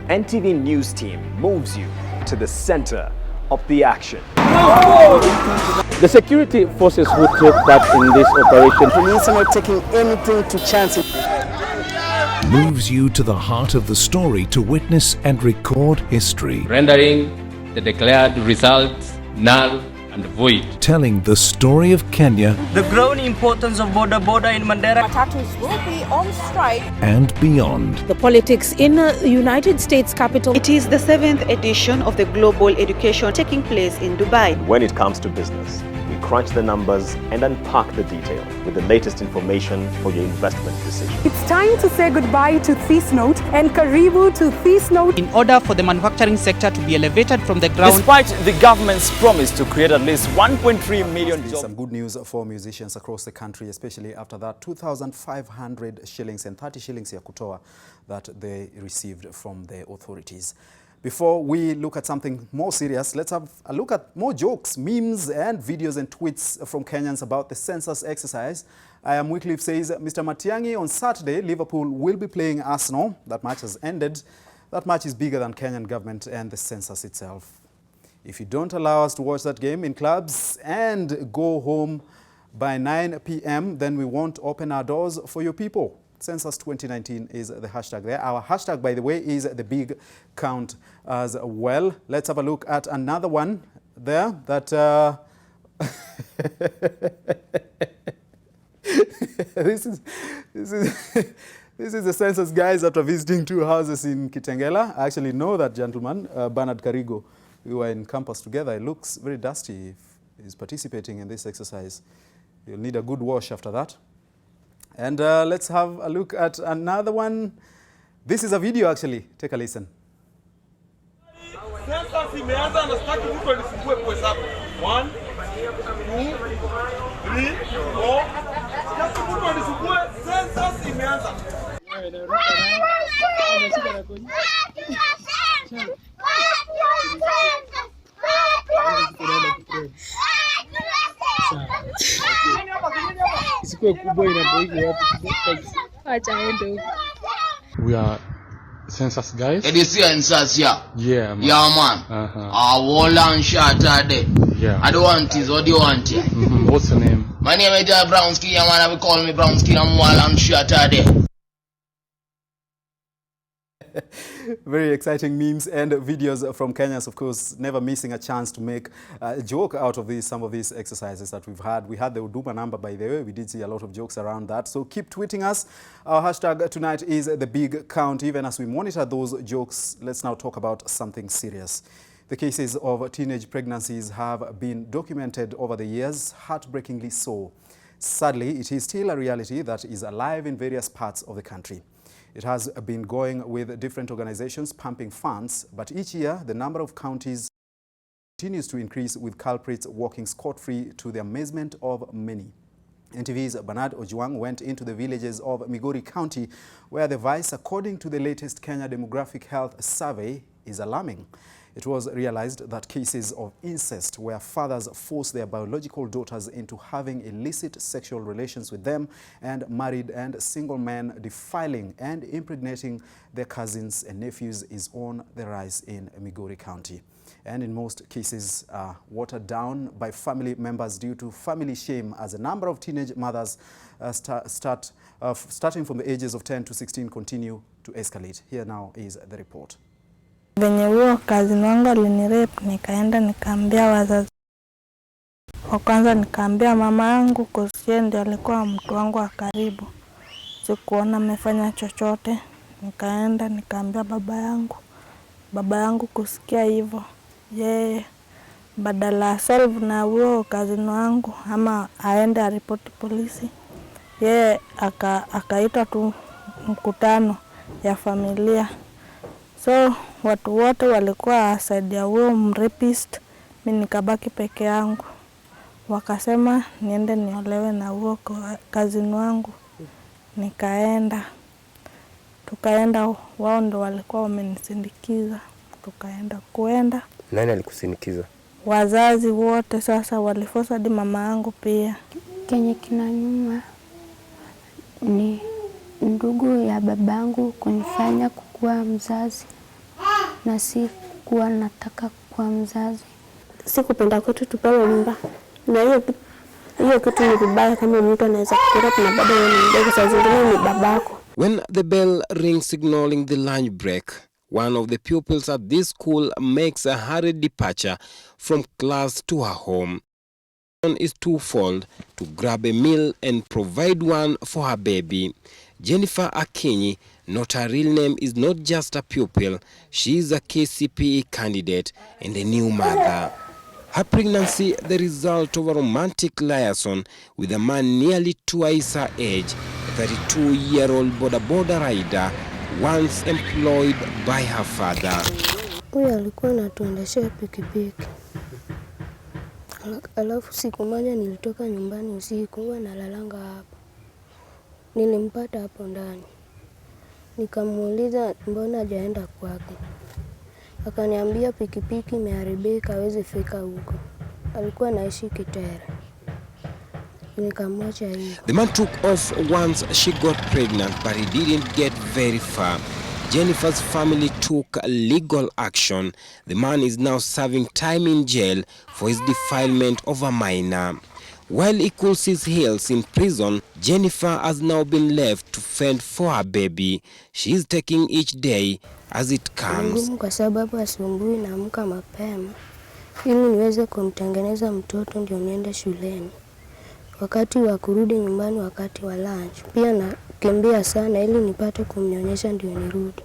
NTV News team moves you to the center of the action. The security forces who took part in this operation, police are not taking anything to chance it. Moves you to the heart of the story to witness and record history. Rendering the declared results null and void. Telling the story of Kenya The growing importance of border in Mandera. Matatus will be on strike. and beyond. The politics in the United States capital. It is the 7th edition of the Global Education taking place in Dubai. When it comes to business, we crunch the numbers and unpack the detail with the latest information for your investment decision. It's time to say goodbye to this note and karibu to this note. In order for the manufacturing sector to be elevated from the ground. Despite the government's promise to create at least 1.3 million jobs. Some good news for musicians across the country, especially after that 2,500 shillings and 30 shillings ya kutoa that they received from the authorities. Before we look at something more serious, let's have a look at more jokes, memes and videos and tweets from Kenyans about the census exercise. I am Wycliffe says, Mr. Matiang'i, on Saturday, Liverpool will be playing Arsenal. That match has ended. That match is bigger than Kenyan government and the census itself. If you don't allow us to watch that game in clubs and go home by 9 p.m., then we won't open our doors for your people. Census 2019 is the hashtag there. Our hashtag, by the way, is the big count as well. Let's have a look at another one there that this is the census guys after visiting 2 houses in Kitengela. I actually know that gentleman, Bernard Karigo. We were in campus together. It looks very dusty if he's participating in this exercise. You'll need a good wash after that. And let's have a look at another one. This is a video actually. Take a listen. We are census guys. It is census, yeah. Yeah, man. Yeah, man. I wall and shot there. Yeah. I don't want it. What do you want here? What's the name? My name is Brownski, yeah, man. I will call me Brownski. I'm wall and shot there. Very exciting memes and videos from Kenyans, of course, never missing a chance to make a joke out of some of these exercises that we've had. We had the Uduma number, by the way. We did see a lot of jokes around that. So keep tweeting us. Our hashtag tonight is the big count. Even as we monitor those jokes, let's now talk about something serious. The cases of teenage pregnancies have been documented over the years, heartbreakingly so. Sadly, it is still a reality that is alive in various parts of the country. It has been going with different organizations pumping funds, but each year the number of counties continues to increase, with culprits walking scot-free to the amazement of many. NTV's Bernard Ojwang went into the villages of Migori County, where the vice, according to the latest Kenya Demographic Health Survey, is alarming. It was realized that cases of incest, where fathers force their biological daughters into having illicit sexual relations with them, and married and single men defiling and impregnating their cousins and nephews, is on the rise in Migori County. And in most cases watered down by family members due to family shame, as a number of teenage mothers starting from the ages of 10 to 16 continue to escalate. Here now is the report. Venye huo kazini wangu alinirape, nikaenda nikaambia wazazi. Wa kwanza nikaambia mama yangu, kusiye ndiye alikuwa mtu wangu wa karibu. Sikuona amefanya chochote. Nikaenda nikaambia baba yangu. Baba yangu kusikia hivyo, yeye badala solve na huo kazini wangu ama aende aripoti polisi, yeye akaita tu mkutano ya familia. So watu wote walikuwa side ya huo mrapist, mimi nikabaki peke yangu. Wakasema niende niolewe na huo kazini wangu. Nikaenda. Tukaenda, wao ndo walikuwa wamenisindikiza. Tukaenda. Nani alikusindikiza? Wazazi wote sasa walifosa hadi mama yangu pia. Kenye kinanyuma ni ndugu ya babangu kunifanya kukuwa mzazi, na si kuwa nataka kuwa mzazi. Sikupenda kwetu tupewe mimba. Na hiyo kitu ni vibaya kama mtu anaweza kutoka na bado ni mdogo, saa zingine ni babako. When the bell rings signaling the lunch break, one of the pupils at this school makes a hurried departure from class to her home. is twofold: to grab a meal and provide one for her baby. Jennifer Akinyi, not her real name, is not just a pupil. She is a KCPE candidate and a new mother. Her pregnancy, the result of a romantic liaison with a man nearly twice her age, a 32-year-old boda rider, once employed by her father. Huyu alikuwa anatuendeshea pikipiki. Alafu siku moja nilitoka nyumbani usiku, huwa nalalanga hapa. Nilimpata hapo ndani. Nikamuuliza mbona hajaenda kwake. Akaniambia pikipiki imeharibika, hawezi fika huko. Alikuwa anaishi Kitere. Nikamwacha hiyo. The man took off once she got pregnant, but he didn't get very far. Jennifer's family took legal action. The man is now serving time in jail for his defilement of a minor. While he cools his heels in prison, Jennifer has now been left to fend for her baby. She is taking each day as it comes. Kwa sababu asubuhi naamka mapema ili niweze kumtengeneza mtoto ndio niende shuleni. Wakati wa kurudi nyumbani, wakati wa lunch. Pia nakimbia sana ili nipate kumnyonyesha ndio nirudi.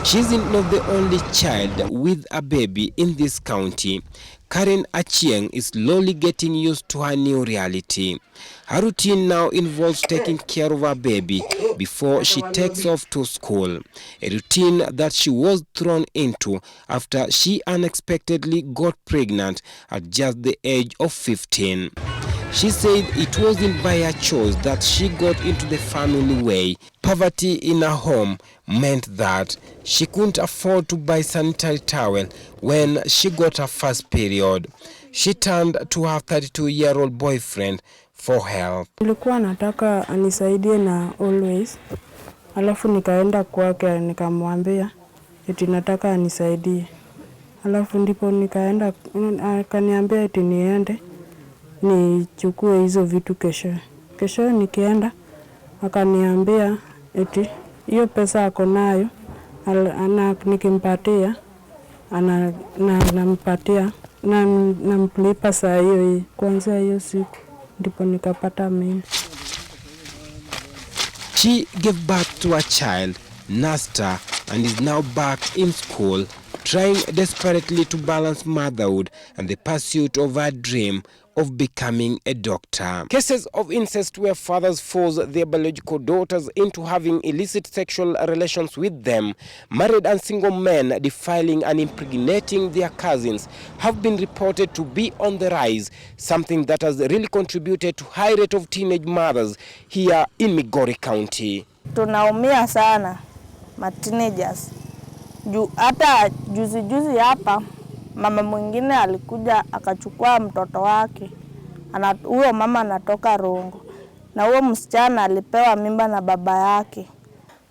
She is not the only child with a baby in this county. Karen Achieng is slowly getting used to her new reality. Her routine now involves taking care of her baby before she takes off to school. A routine that she was thrown into after she unexpectedly got pregnant at just the age of 15. She said it wasn't by her choice that she got into the family way. Poverty in her home meant that she couldn't afford to buy sanitary towel when she got her first period. She turned to her 32-year-old boyfriend for help. Nilikuwa nataka anisaidie na always. Alafu nikaenda kwake nikamwambia eti nataka anisaidie. Alafu ndipo nikaenda akaniambia eti niende nichukue hizo vitu kesho. Kesho nikienda akaniambia eti hiyo pesa ako nayo nikimpatia nampatia namlipa saa hiyo. Kuanzia hiyo siku ndipo nikapata mimi. She gave birth to a child, nursed her, and is now back in school, trying desperately to balance motherhood and the pursuit of her dream of becoming a doctor. Cases of incest where fathers force their biological daughters into having illicit sexual relations with them, married and single men defiling and impregnating their cousins, have been reported to be on the rise, something that has really contributed to high rate of teenage mothers here in Migori County. Tunaumia sana ma teenagers. Hata juzi hapa mama mwingine alikuja akachukua mtoto wake. Huyo mama anatoka Rongo. Na huyo msichana alipewa mimba na baba yake.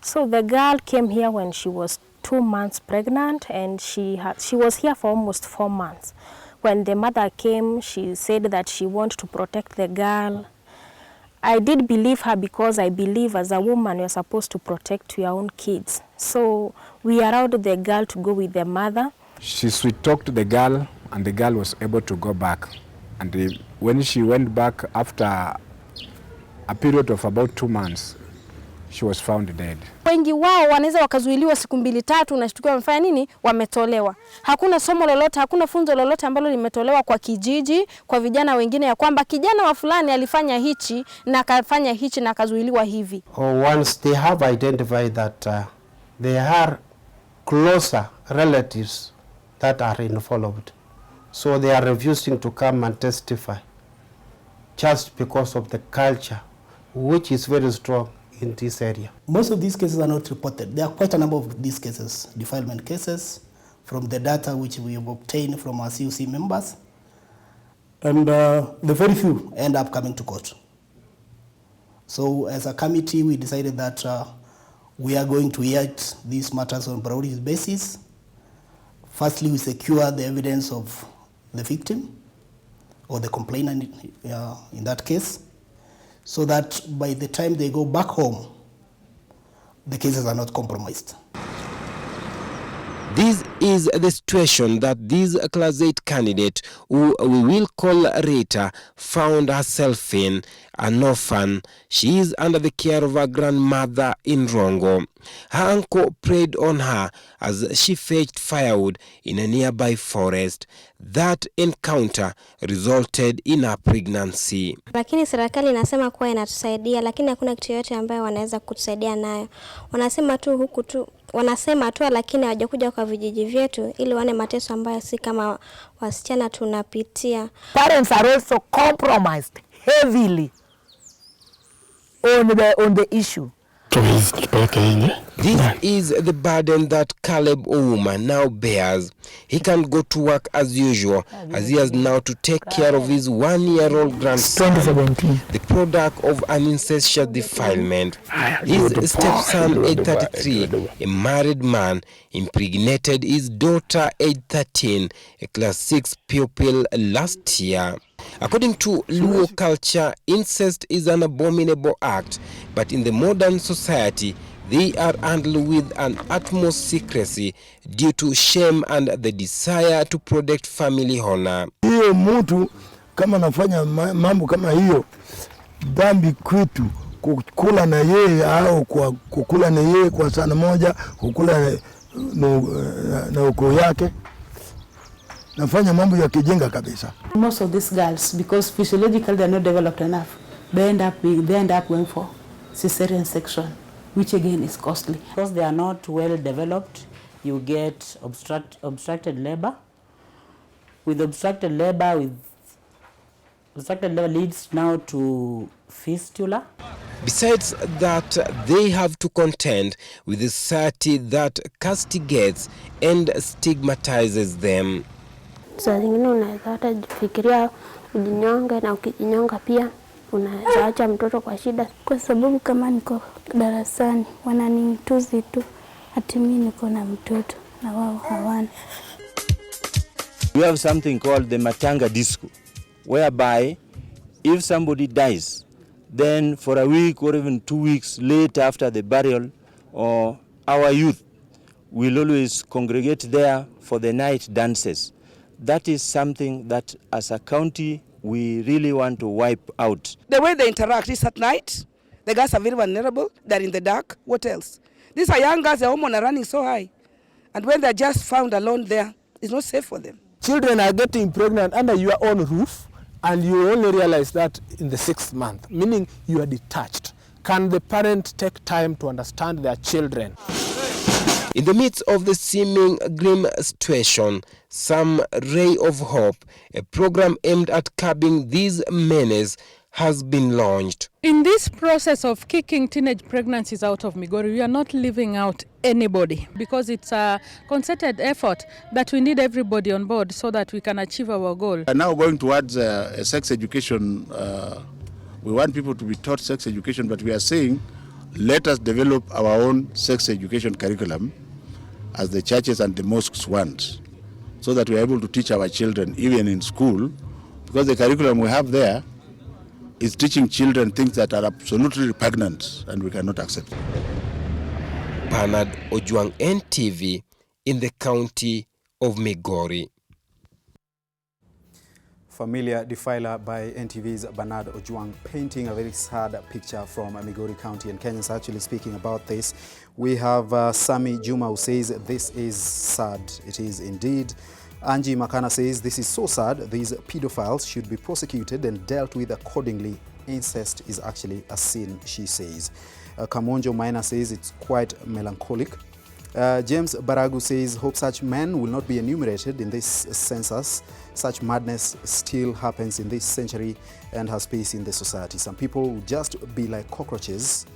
So the girl came here when she was 2 months pregnant, and she was here for almost 4 months. When the mother came, she said that she wanted to protect the girl. I did believe her because I believe as a woman you're supposed to protect your own kids. So we allowed the girl to go with the mother. She sweet-talked the girl, and the girl was able to go back. And when she went back after a period of about 2 months, she was found dead. Wengi wao wanaweza wakazuiliwa siku 2-3 na shtukiwa wamefanya nini? Wametolewa. Hakuna somo lolote, hakuna funzo lolote ambalo limetolewa kwa kijiji, kwa vijana wengine ya kwamba kijana wa fulani alifanya hichi na akafanya hichi na akazuiliwa hivi. Once they have identified that they are closer relatives that are involved, so they are refusing to come and testify just because of the culture which is very strong in this area. Most of these cases are not reported. There are quite a number of these cases, defilement cases, from the data which we have obtained from our CUC members, and the very few end up coming to court. So as a committee, we decided that we are going to hear these matters on priority basis. Firstly, we secure the evidence of the victim or the complainant in that case, so that by the time they go back home, the cases are not compromised. This is the situation that this Class 8 candidate, who we will call Rita, found herself in. An orphan, she is under the care of her grandmother in Rongo. Her uncle preyed on her as she fetched firewood in a nearby forest. That encounter resulted in her pregnancy. Lakini serikali inasema kuwa inatusaidia, lakini hakuna kitu yote ambayo wanaweza kutusaidia nayo. Wanasema tu lakini hawajakuja kwa vijiji vyetu ili waone mateso ambayo si kama wasichana tunapitia. Parents are also compromised heavily on the issue. This is the burden that Caleb Ouma now bears. He can't go to work as usual, as he has now to take care of his 1-year-old grandson, the product of an incestuous defilement. His stepson, age 33, a married man, impregnated his daughter, age 13, a Class 6 pupil, last year. According to Luo culture, incest is an abominable act, but in the modern society, they are handled with an utmost secrecy due to shame and the desire to protect family honor. Hiyo mtu kama nafanya mambo kama hiyo, dhambi kwetu kukula na yeye au kukula na yeye kwa sana moja, kukula na ukoo yake. Nafanya mambo ya kijenga kabisa. Most of these girls, because physiologically they are not developed enough, they end up going for cesarean section, which again is costly. Because they are not well developed, you get obstructed labor. With obstructed labor leads now to fistula. Besides that, they have to contend with the society that castigates and stigmatizes them. Saa zingine unaweza hata fikiria kujinyonga, na ukijinyonga pia unaweza acha mtoto kwa shida, kwa sababu kama niko darasani wananitusi tu ati mimi niko na mtoto na wao hawana. We have something called the matanga disco, whereby if somebody dies, then for a week or even 2 weeks later after the burial, or our youth will always congregate there for the night dances. That is something that as a county we really want to wipe out. The way they interact is at night. The girls are very vulnerable. They're in the dark. What else? These are young girls, the hormones are running so high. And when they're just found alone there, it's not safe for them. Children are getting pregnant under your own roof, and you only realize that in the 6th month, meaning you are detached. Can the parent take time to understand their children? In the midst of the seeming grim situation, some ray of hope, a program aimed at curbing these menace, has been launched. In this process of kicking teenage pregnancies out of Migori, we are not leaving out anybody, because it's a concerted effort that we need everybody on board so that we can achieve our goal. We are now going towards a sex education. We want people to be taught sex education, but we are saying, let us develop our own sex education curriculum as the churches and the mosques want, so that we are able to teach our children even in school, because the curriculum we have there is teaching children things that are absolutely repugnant and we cannot accept. Bernard Ojwang, NTV, in the county of Migori. Familiar defiler by NTV's Bernard Ojwang, painting a very sad picture from Migori County, and Kenyans are actually speaking about this. We have Sami Juma who says this is sad. It is indeed. Angie Makana says this is so sad. These pedophiles should be prosecuted and dealt with accordingly. Incest is actually a sin, she says. Kamonjo Maina says it's quite melancholic. James Baragu says hope such men will not be enumerated in this census. Such madness still happens in this century and has space in the society. Some people will just be like cockroaches.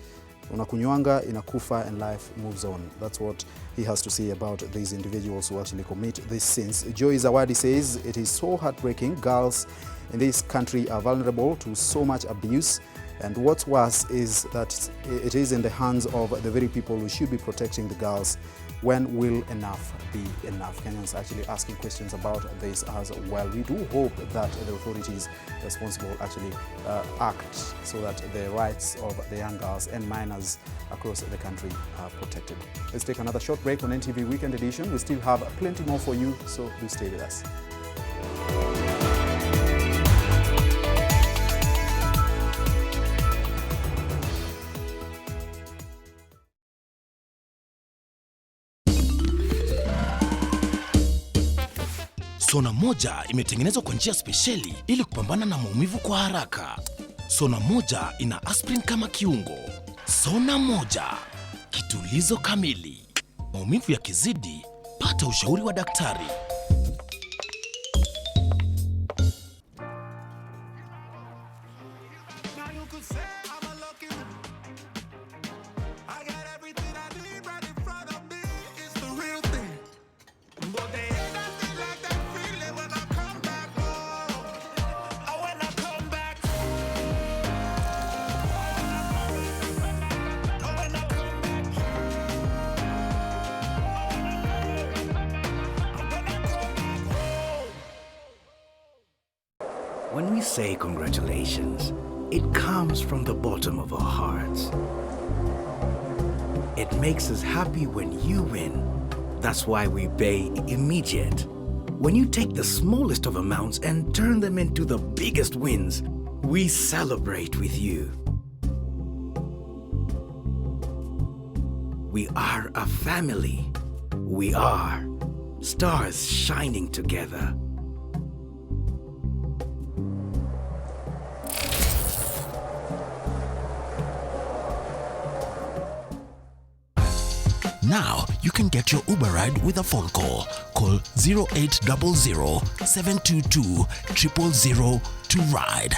Unakunywanga, inakufa, and life moves on. That's what he has to say about these individuals who actually commit these sins. Joy Zawadi says it is so heartbreaking. Girls in this country are vulnerable to so much abuse. And what's worse is that it is in the hands of the very people who should be protecting the girls. When will enough be enough? Kenyans are actually asking questions about this as well. We do hope that the authorities responsible actually act so that the rights of the young girls and minors across the country are protected. Let's take another short break on NTV Weekend Edition. We still have plenty more for you, so do stay with us. Sona moja imetengenezwa kwa njia spesheli ili kupambana na maumivu kwa haraka. Sona moja ina aspirin kama kiungo. Sona moja, kitulizo kamili. Maumivu yakizidi, pata ushauri wa daktari. When we say congratulations, it comes from the bottom of our hearts. It makes us happy when you win. That's why we pay immediate. When you take the smallest of amounts and turn them into the biggest wins, we celebrate with you. We are a family. We are stars shining together. Now, you can get your Uber ride with a phone call. Call 0800 722 000 to ride.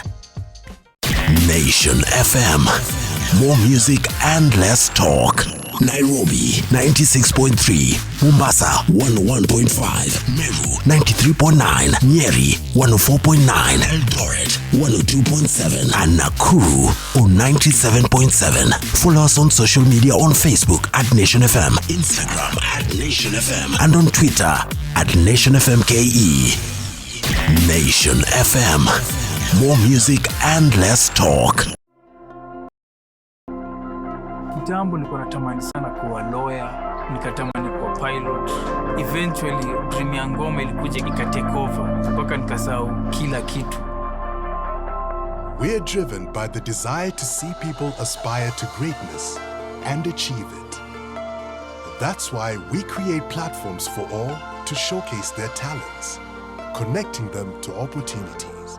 Nation FM. More music and less talk. Nairobi 96.3, Mombasa 101.5, Meru 93.9, Nyeri 104.9, Eldoret 102.7, and Nakuru on 97.7. Follow us on social media on Facebook at Nation FM, Instagram at Nation FM, and on Twitter at Nation FM KE. Nation FM. More music and less talk. Kitambo nilikuwa natamani sana kuwa lawyer, nikatamani kuwa pilot. Eventually dream ya ngoma ilikuja ikatake over mpaka nikasahau kila kitu. We're driven by the desire to see people aspire to greatness and achieve it. That's why we create platforms for all to showcase their talents, connecting them to opportunities.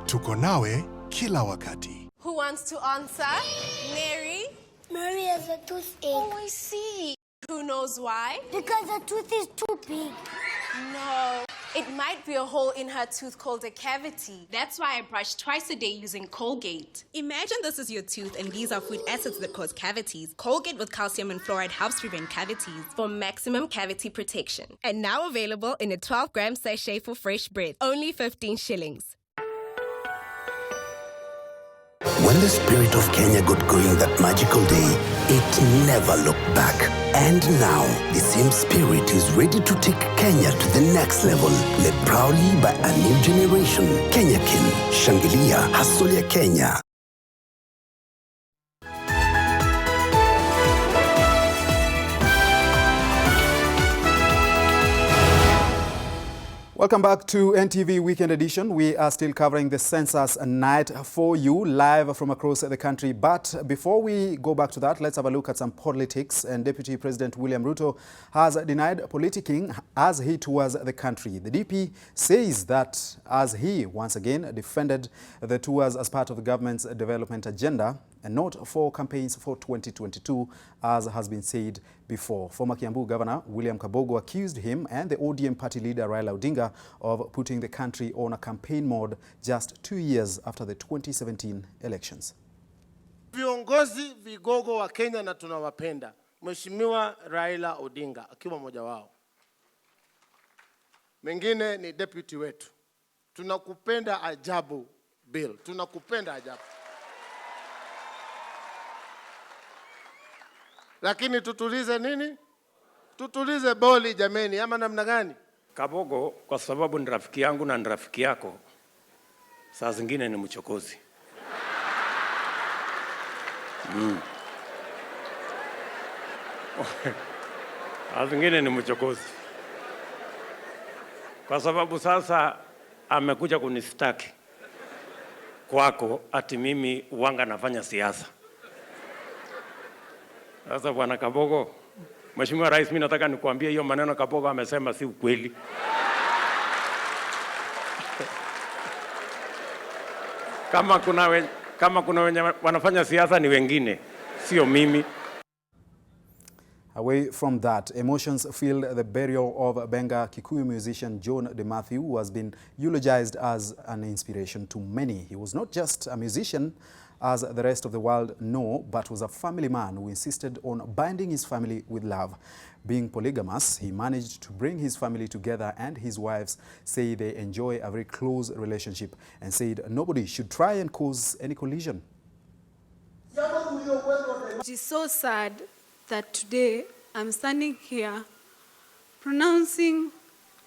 Tuko nawe kila wakati. Who wants to answer? Mary? Mary has a toothache. Oh, I see. Who knows why? Because the tooth is too big. No, it might be a hole in her tooth called a cavity. That's why I brush twice a day using Colgate. Imagine this is your tooth and these are food acids that cause cavities. Colgate with calcium and fluoride helps prevent cavities For maximum cavity protection. and now available in a 12-gram sachet for fresh breath. Only 15 shillings. When the spirit of Kenya got going that magical day, it never looked back. And now, the same spirit is ready to take Kenya to the next level. Led proudly by a new generation. Kenya Kin, Shangilia, Hustle ya Kenya. Welcome back to NTV Weekend Edition. We are still covering the census night for you live from across the country. But before we go back to that, let's have a look at some politics. And Deputy President William Ruto has denied politicking as he tours the country. The DP says that as he once again defended the tours as part of the government's development agenda and not for campaigns for 2022, as has been said before. Former Kiambu Governor William Kabogo accused him and the ODM party leader Raila Odinga of putting the country on a campaign mode just 2 years after the 2017 elections. Viongozi vigogo wa Kenya na tunawapenda. Mheshimiwa Raila Odinga akiwa mmoja wao. Mengine ni deputy wetu. Tunakupenda ajabu, Bill. Tunakupenda ajabu. lakini tutulize nini? Tutulize boli jameni, ama namna gani? Kabogo, kwa sababu ni rafiki yangu na ni rafiki yako, saa zingine ni mchokozi. Saa zingine ni mchokozi. Kwa sababu sasa amekuja kunistaki kwako ati mimi uwanga nafanya siasa. Sasa bwana Kabogo, Mheshimiwa Rais, mimi nataka nikuambie hiyo maneno Kabogo amesema si ukweli. Kama kuna wenye wanafanya siasa ni wengine, sio mimi. Away from that, emotions filled the burial of Benga Kikuyu musician John De Matthew, who has been eulogized as an inspiration to many. He was not just a musician, as the rest of the world know, but was a family man who insisted on binding his family with love. Being polygamous, he managed to bring his family together, and his wives say they enjoy a very close relationship and said nobody should try and cause any collision. It is so sad that today I'm standing here pronouncing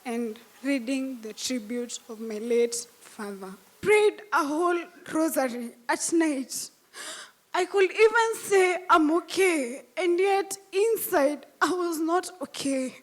and reading the tribute of my late father. Prayed a whole rosary at night. I could even say I'm okay, and yet inside I was not okay.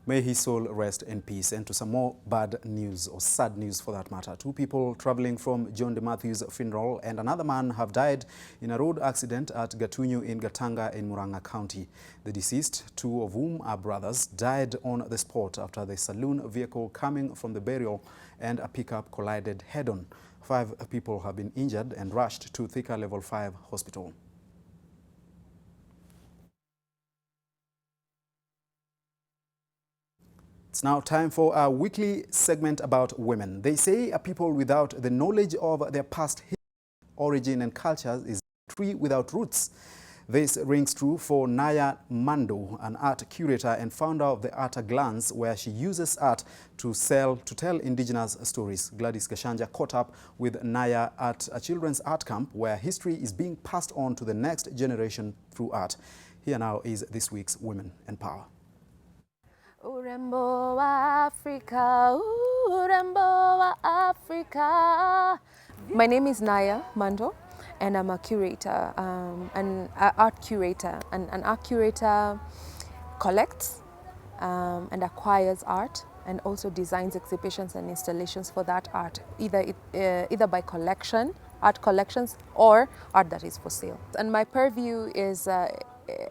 May his soul rest in peace. And to some more bad news, or sad news for that matter. 2 people traveling from John De Matthew's funeral and another man have died in a road accident at Gatunyu in Gatanga in Murang'a County. The deceased, 2 of whom are brothers, died on the spot after the saloon vehicle coming from the burial and a pickup collided head-on. 5 people have been injured and rushed to Thika Level 5 Hospital. It's now time for our weekly segment about women. They say a people without the knowledge of their past history, origin and cultures is a tree without roots. This rings true for Naya Mando, an art curator and founder of the Art Glance, where she uses art to tell indigenous stories. Gladys Gashanja caught up with Naya at a children's art camp where history is being passed on to the next generation through art. Here now is this week's Women and Power. Urembo wa Africa, urembo wa Africa. My name is Naya Mando, and I'm a curator, an art curator. An art curator collects and acquires art, and also designs exhibitions and installations for that art, either by collection, art collections, or art that is for sale. And my purview is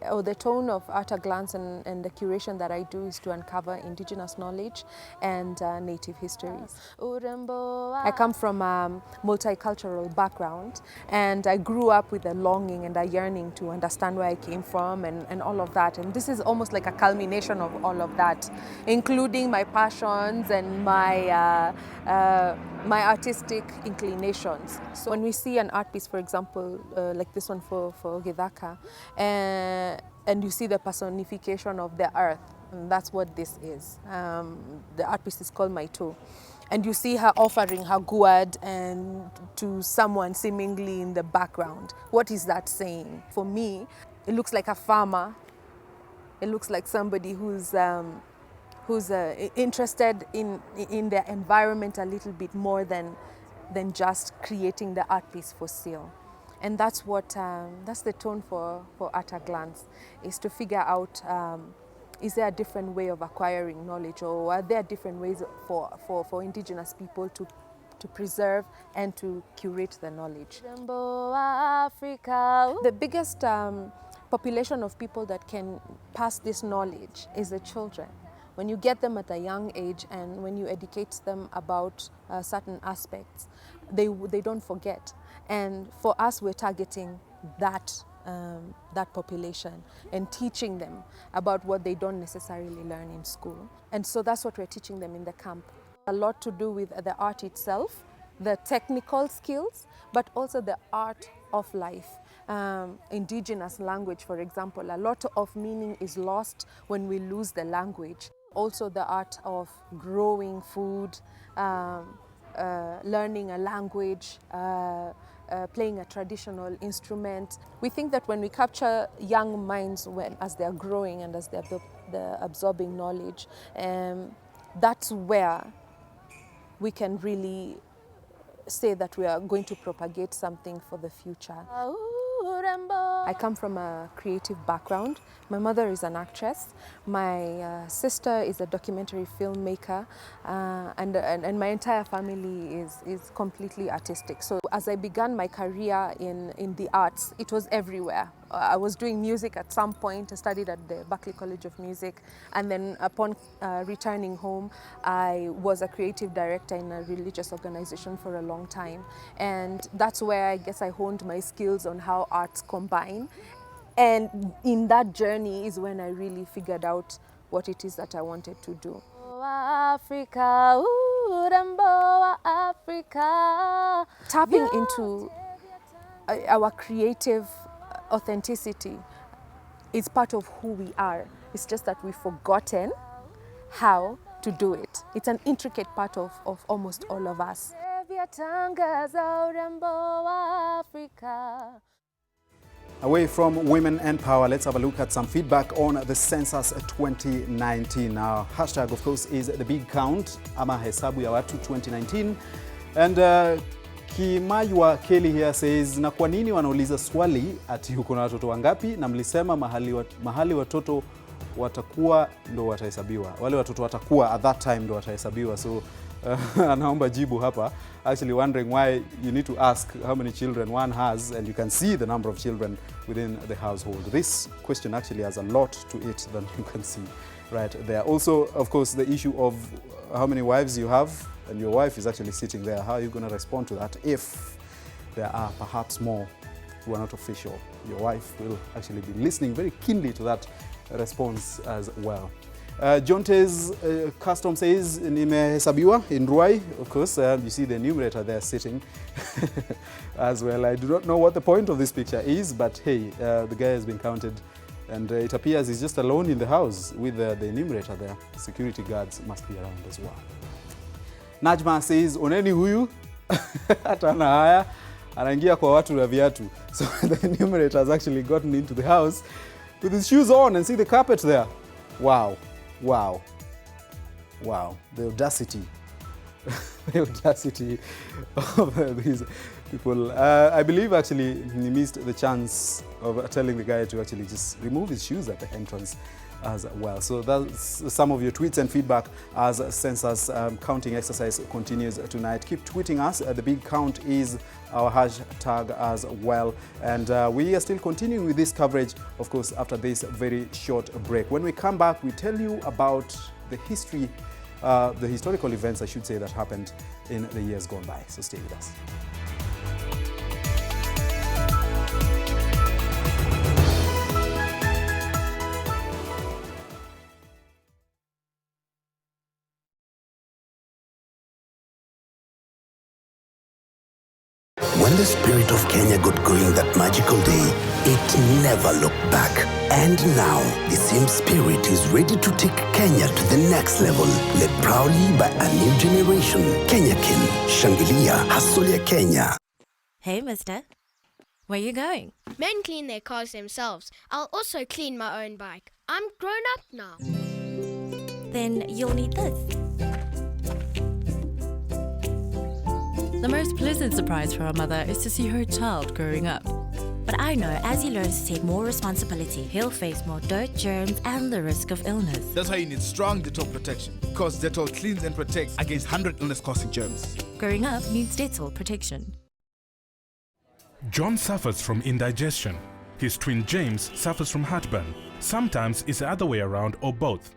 or the tone of Art Glance and the curation that I do is to uncover indigenous knowledge and native histories. I come from a multicultural background, and I grew up with a longing and a yearning to understand where I came from and all of that. And this is almost like a culmination of all of that, including my passions and my artistic inclinations. So when we see an art piece, for example, like this one for Githaka, and you see the personification of the earth, and that's what this is. The art piece is called My Toe. And you see her offering her gourd and to someone seemingly in the background. What is that saying? For me, it looks like a farmer. It looks like somebody who's interested in the environment a little bit more than just creating the art piece for sale. And that's what that's the tone for Art Glance, is to figure out is there a different way of acquiring knowledge, or are there different ways for indigenous people to preserve and to curate the knowledge. The biggest population of people that can pass this knowledge is the children. When you get them at a young age and when you educate them about certain aspects, they don't forget. And for us, we're targeting that population and teaching them about what they don't necessarily learn in school. And so that's what we're teaching them in the camp. A lot to do with the art itself, the technical skills, but also the art of life. Indigenous language, for example, a lot of meaning is lost when we lose the language. Also the art of growing food, learning a language, playing a traditional instrument. We think that when we capture young minds as they're growing and as they're absorbing knowledge, that's where we can really say that we are going to propagate something for the future. I come from a creative background. My mother is an actress. My sister is a documentary filmmaker, and my entire family is completely artistic. So as I began my career in the arts, it was everywhere. I was doing music at some point. I studied at the Berklee College of Music, and then upon returning home, I was a creative director in a religious organization for a long time. And that's where I guess I honed my skills on how arts combine. And in that journey is when I really figured out what it is that I wanted to do. Africa, Africa. Tapping into our creative authenticity is part of who we are. It's just that we've forgotten how to do it. It's an intricate part of almost all of us. Away from women and power, let's have a look at some feedback on the census 2019. Our hashtag, of course, is the big count, ama hesabu ya watu 2019. And Kimaywa Kelly here says, na kwa nini wanauliza swali ati uko na watoto wangapi na mlisema mahali watoto watakuwa ndo watahesabiwa. Wale watoto watakuwa at that time ndo watahesabiwa. So anaomba jibu hapa, actually wondering why you need to ask how many children one has, and you can see the number of children within the household. This question actually has a lot to it than you can see right there. Also, of course, the issue of how many wives you have, and your wife is actually sitting there. How are you going to respond to that if there are perhaps more who are not official? Your wife will actually be listening very keenly to that response as well. Jonte's custom says, nimehesabiwa in Ruai. Of course, you see the enumerator there sitting as well. I do not know what the point of this picture is, but hey, the guy has been counted, and it appears he's just alone in the house with the enumerator there. Security guards must be around as well. Najma says, oneni huyu hata ana haya anaingia kwa watu na viatu. So the enumerator has actually gotten into the house with his shoes on, and see the carpet there. Wow. Wow. Wow. The audacity. The audacity of these people. I believe actually he missed the chance of telling the guy to actually just remove his shoes at the entrance as well. So that's some of your tweets and feedback as census counting exercise continues tonight. Keep tweeting us. The big count is our hashtag as well. And we are still continuing with this coverage, of course, after this very short break. When we come back, we tell you about the history, the historical events, I should say, that happened in the years gone by. So stay with us. When the spirit of Kenya got going that magical day, it never looked back. And now, the same spirit is ready to take Kenya to the next level, led proudly by a new generation. Kenya Kin, Shangilia, Hasulia Kenya. Hey, mister. Where you going? Men clean their cars themselves. I'll also clean my own bike. I'm grown up now. Then you'll need this. The most pleasant surprise for a mother is to see her child growing up. But I know as he learns to take more responsibility, he'll face more dirt, germs, and the risk of illness. That's why you need strong Dettol protection, because Dettol cleans and protects against 100 illness-causing germs. Growing up needs Dettol protection. John suffers from indigestion. His twin James suffers from heartburn. Sometimes it's the other way around or both.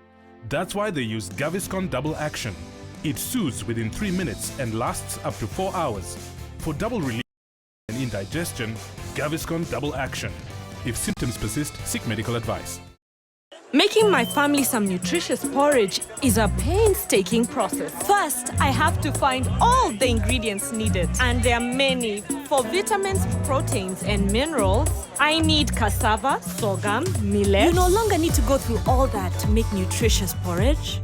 That's why they use Gaviscon Double Action. It soothes within 3 minutes and lasts up to 4 hours. For double relief and indigestion, Gaviscon Double Action. If symptoms persist, seek medical advice. Making my family some nutritious porridge is a painstaking process. First, I have to find all the ingredients needed, and there are many. For vitamins, proteins, and minerals, I need cassava, sorghum, millet. You no longer need to go through all that to make nutritious porridge.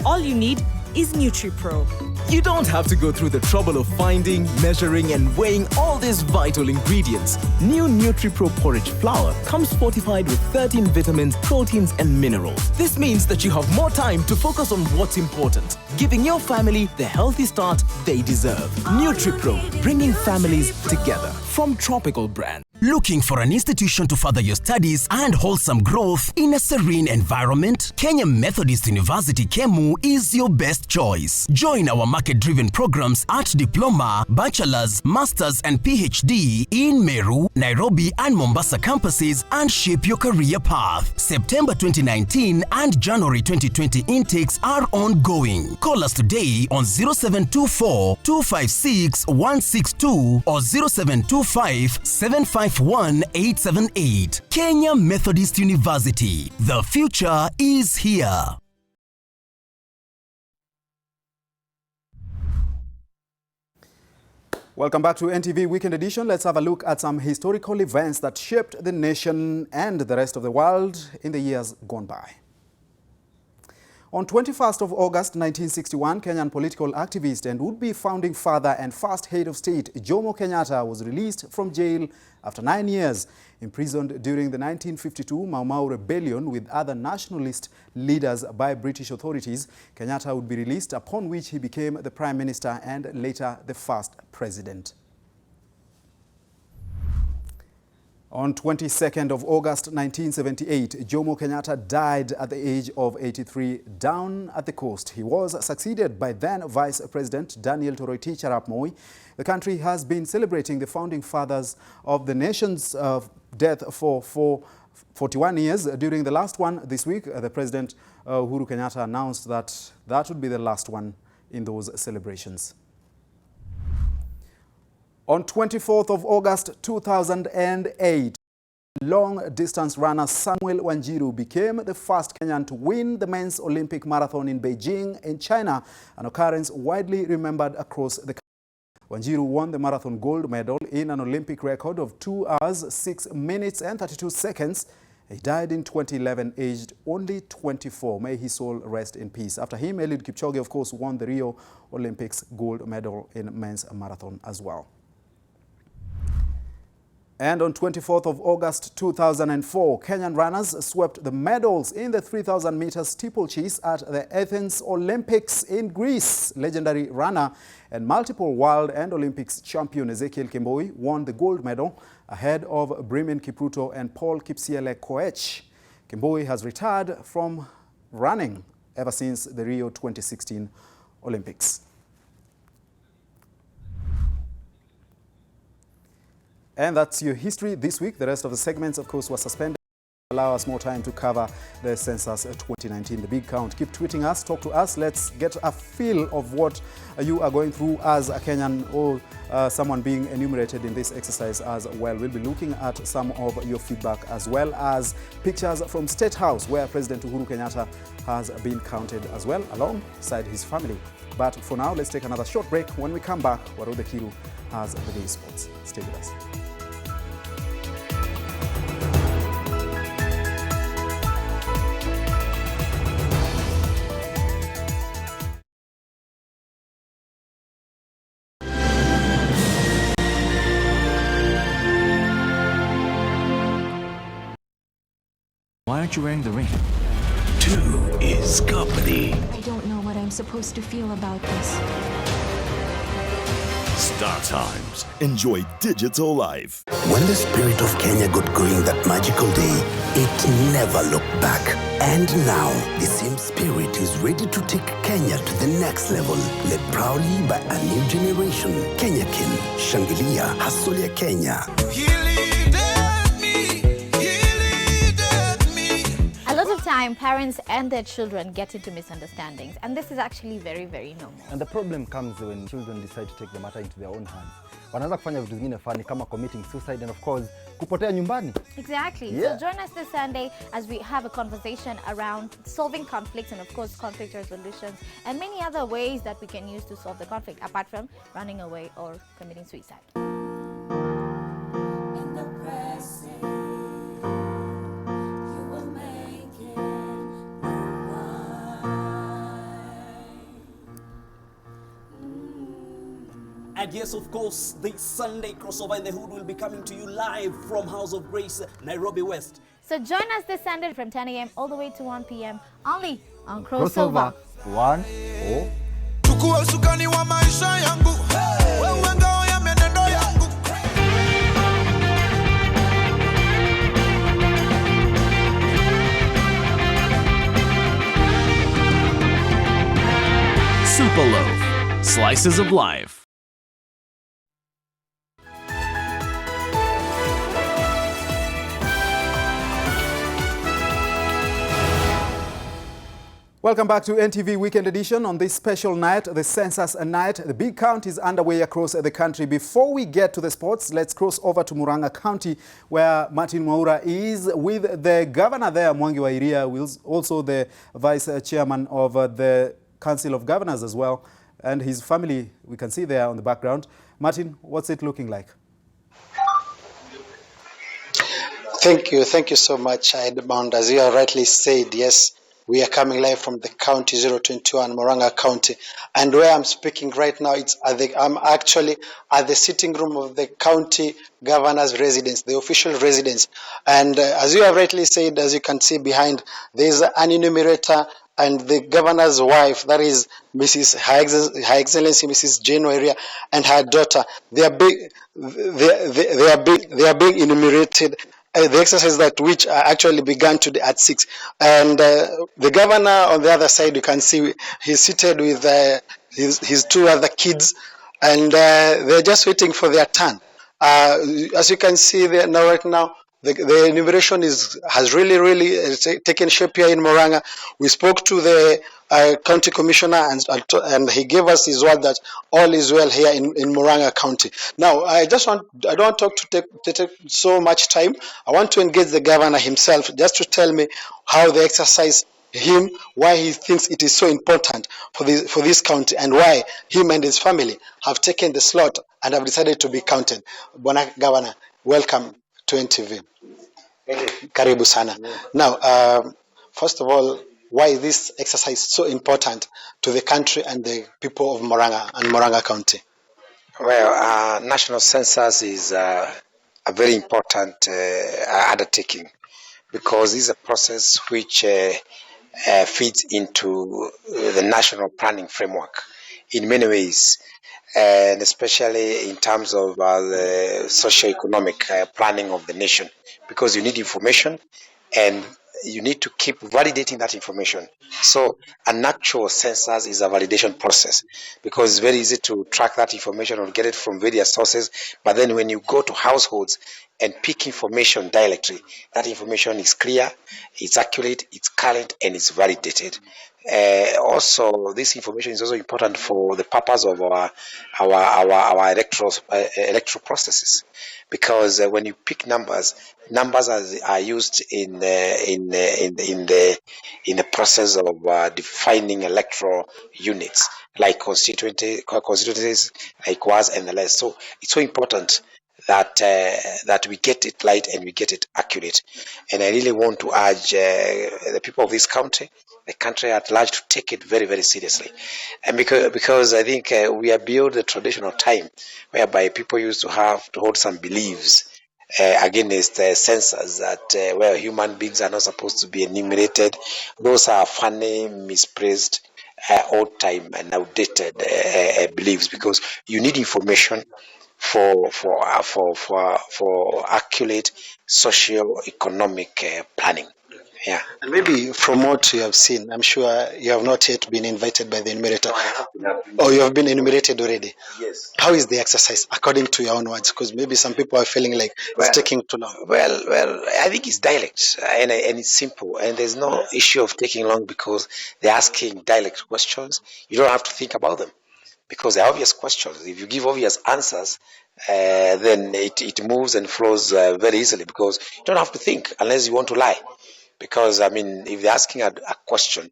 All you need is NutriPro. You don't have to go through the trouble of finding, measuring, and weighing all these vital ingredients. New NutriPro porridge flour comes fortified with 13 vitamins, proteins, and minerals. This means that you have more time to focus on what's important, giving your family the healthy start they deserve. NutriPro, bringing families together. From Tropical Brand. Looking for an institution to further your studies and wholesome growth in a serene environment? Kenya Methodist University KEMU is your best choice. Join our market-driven programs at Diploma, Bachelor's, Master's and PhD in Meru, Nairobi and Mombasa campuses and shape your career path. September 2019 and January 2020 intakes are ongoing. Call us today on 0724 256 162 or 0725 751 878. Kenya Methodist University. The future is here. Welcome back to NTV Weekend Edition. Let's have a look at some historical events that shaped the nation and the rest of the world in the years gone by. On 21st of August 1961, Kenyan political activist and would-be founding father and first head of state Jomo Kenyatta was released from jail after 9 years. Imprisoned during the 1952 Mau Mau rebellion with other nationalist leaders by British authorities, Kenyatta would be released, upon which he became the Prime Minister and later the first president. On 22nd of August 1978, Jomo Kenyatta died at the age of 83 down at the coast. He was succeeded by then Vice President Daniel Toroitich arap Moi. The country has been celebrating the founding fathers of the nation's death for 41 years. During the last one this week, the President Uhuru Kenyatta announced that that would be the last one in those celebrations. On 24th of August 2008, long-distance runner Samuel Wanjiru became the first Kenyan to win the men's Olympic marathon in Beijing in China, an occurrence widely remembered across the country. Wanjiru won the marathon gold medal in an Olympic record of 2 hours, 6 minutes and 32 seconds. He died in 2011, aged only 24. May his soul rest in peace. After him, Eliud Kipchoge, of course, won the Rio Olympics gold medal in men's marathon as well. And on 24th of August 2004, Kenyan runners swept the medals in the 3,000 meters steeplechase at the Athens Olympics in Greece. Legendary runner and multiple world and Olympics champion Ezekiel Kemboi won the gold medal ahead of Brimin Kipruto and Paul Kipsiele Koech. Kemboi has retired from running ever since the Rio 2016 Olympics. And that's your history this week. The rest of the segments, of course, were suspended. Allow us more time to cover the census 2019, the big count. Keep tweeting us, talk to us. Let's get a feel of what you are going through as a Kenyan or someone being enumerated in this exercise as well. We'll be looking at some of your feedback as well as pictures from State House where President Uhuru Kenyatta has been counted as well alongside his family. But for now, let's take another short break. When we come back, Warode Kiru has the day sports. Stay with us. Why aren't you wearing the ring? 2 is company. I don't know what I'm supposed to feel about this. Star Times. Enjoy digital life. When the spirit of Kenya got going that magical day, it never looked back. And now, the same spirit is ready to take Kenya to the next level. Led proudly by a new generation. Kenya Kin, Shangilia, Hasulia Kenya. A lot of time, parents and their children get into misunderstandings, and this is actually very, very normal. And the problem comes when children decide to take the matter into their own hands. wanaweza kufanya vitu vingine fani kama committing suicide and of course kupotea nyumbani. Exactly. Yeah. So join us this Sunday as we have a conversation around solving conflicts and of course conflict resolutions and many other ways that we can use to solve the conflict apart from running away or committing suicide. And yes, of course, this Sunday Crossover in the Hood will be coming to you live from House of Grace, Nairobi West. So join us this Sunday from 10 a.m. all the way to 1 p.m. only on Crossover. 1 Chukua usukani wa maisha yangu. Wewe ngao ya menendo yangu. Super Loaf, slices of life. Welcome back to NTV Weekend Edition. On this special night, the census night, the big count is underway across the country. Before we get to the sports, let's cross over to Murang'a County, where Martin Mwaura is with the governor there, Mwangi wa Iria, who is also the vice chairman of the Council of Governors as well, and his family we can see there on the background. Martin, what's it looking like? Thank you so much, Edmond. As you have rightly said, yes, we are coming live from the county 021, Murang'a County. And where I'm speaking right now, I'm actually at the sitting room of the county governor's residence, the official residence. And as you have rightly said, as you can see behind, there's an enumerator and the governor's wife, that is Mrs. Her Excellency Mrs. Jane Wairia, and her daughter. They are being enumerated. The exercise that which actually began today at 6, and the governor on the other side, you can see he's seated with his two other kids, and they're just waiting for their turn. As you can see there now, right now, the enumeration has really taken shape here in Murang'a. We spoke to the county commissioner, and he gave us his word that all is well here in Murang'a County. Now, I don't want to take so much time. I want to engage the governor himself just to tell me how the exercise him, why he thinks it is so important for this county, and why him and his family have taken the slot and have decided to be counted. Bwana Governor, welcome to NTV. Karibu sana. Now, first of all, why this exercise is so important to the country and the people of Murang'a and Murang'a County? Well, national census is a very important undertaking because this is a process which feeds into the national planning framework in many ways, and especially in terms of the socio-economic planning of the nation, because you need information and you need to keep validating that information. So an actual census is a validation process because it's very easy to track that information or get it from various sources. But then when you go to households and pick information directly, that information is clear, it's accurate, it's current, and it's validated. Also, this information is also important for the purpose of our electoral processes, because when you pick numbers are used in the process of defining electoral units like constituencies like wards and the rest. So it's so important that we get it right and we get it accurate. And I really want to urge the people of this county, the country at large, to take it very, very seriously. And because I think we are beyond the traditional time whereby people used to have to hold some beliefs against census that where human beings are not supposed to be enumerated. Those are funny, misplaced, old time and outdated beliefs, because you need information for accurate socio-economic planning. Yeah. And maybe from what you have seen, I'm sure you have not yet been invited by the enumerator. Or you have been enumerated already? Yes. How is the exercise according to your own words? Because maybe some people are feeling like it's taking too long. Well, I think it's dialect and it's simple, and there's no issue of taking long because they're asking dialect questions. You don't have to think about them. because they're obvious questions. If you give obvious answers, then it moves and flows very easily, because you don't have to think unless you want to lie. Because, I mean, if they're asking a question,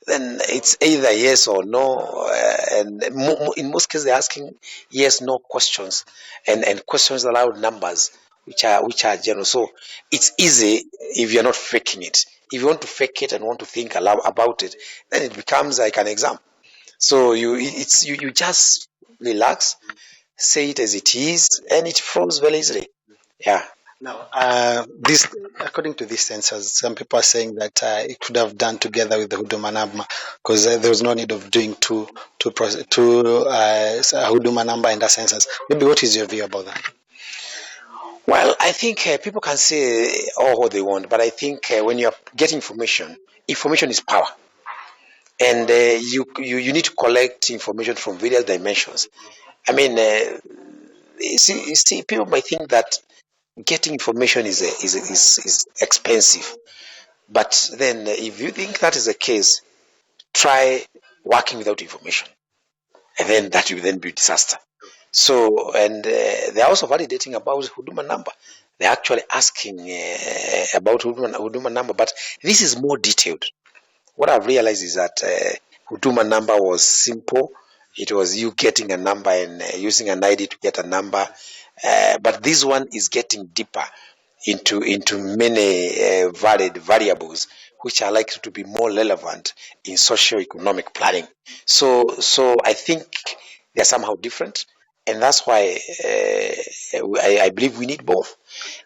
then it's either yes or no, and in most cases they're asking yes, no questions, and questions allowed numbers, which are general. So it's easy if you're not faking it. If you want to fake it and want to think about it, then it becomes like an exam. So you just relax, say it as it is, and it flows very easily. Yeah. Now, this, according to these census, some people are saying that it could have done together with the Huduma number, because there was no need of doing two Huduma number and a census. Maybe what is your view about that? Well, I think people can say all what they want, but I think when you get information is power, and you need to collect information from various dimensions. I mean, you see, people might think that getting information is expensive, but then if you think that is the case, try working without information, and then that will then be disaster. So, and they're also validating about Huduma number. They're actually asking about Huduma number, but this is more detailed. What I've realized is that Huduma number was simple. It was you getting a number and using an ID to get a number. But this one is getting deeper into many valid variables, which are likely to be more relevant in socio-economic planning. So I think they're somehow different, and that's why I believe we need both.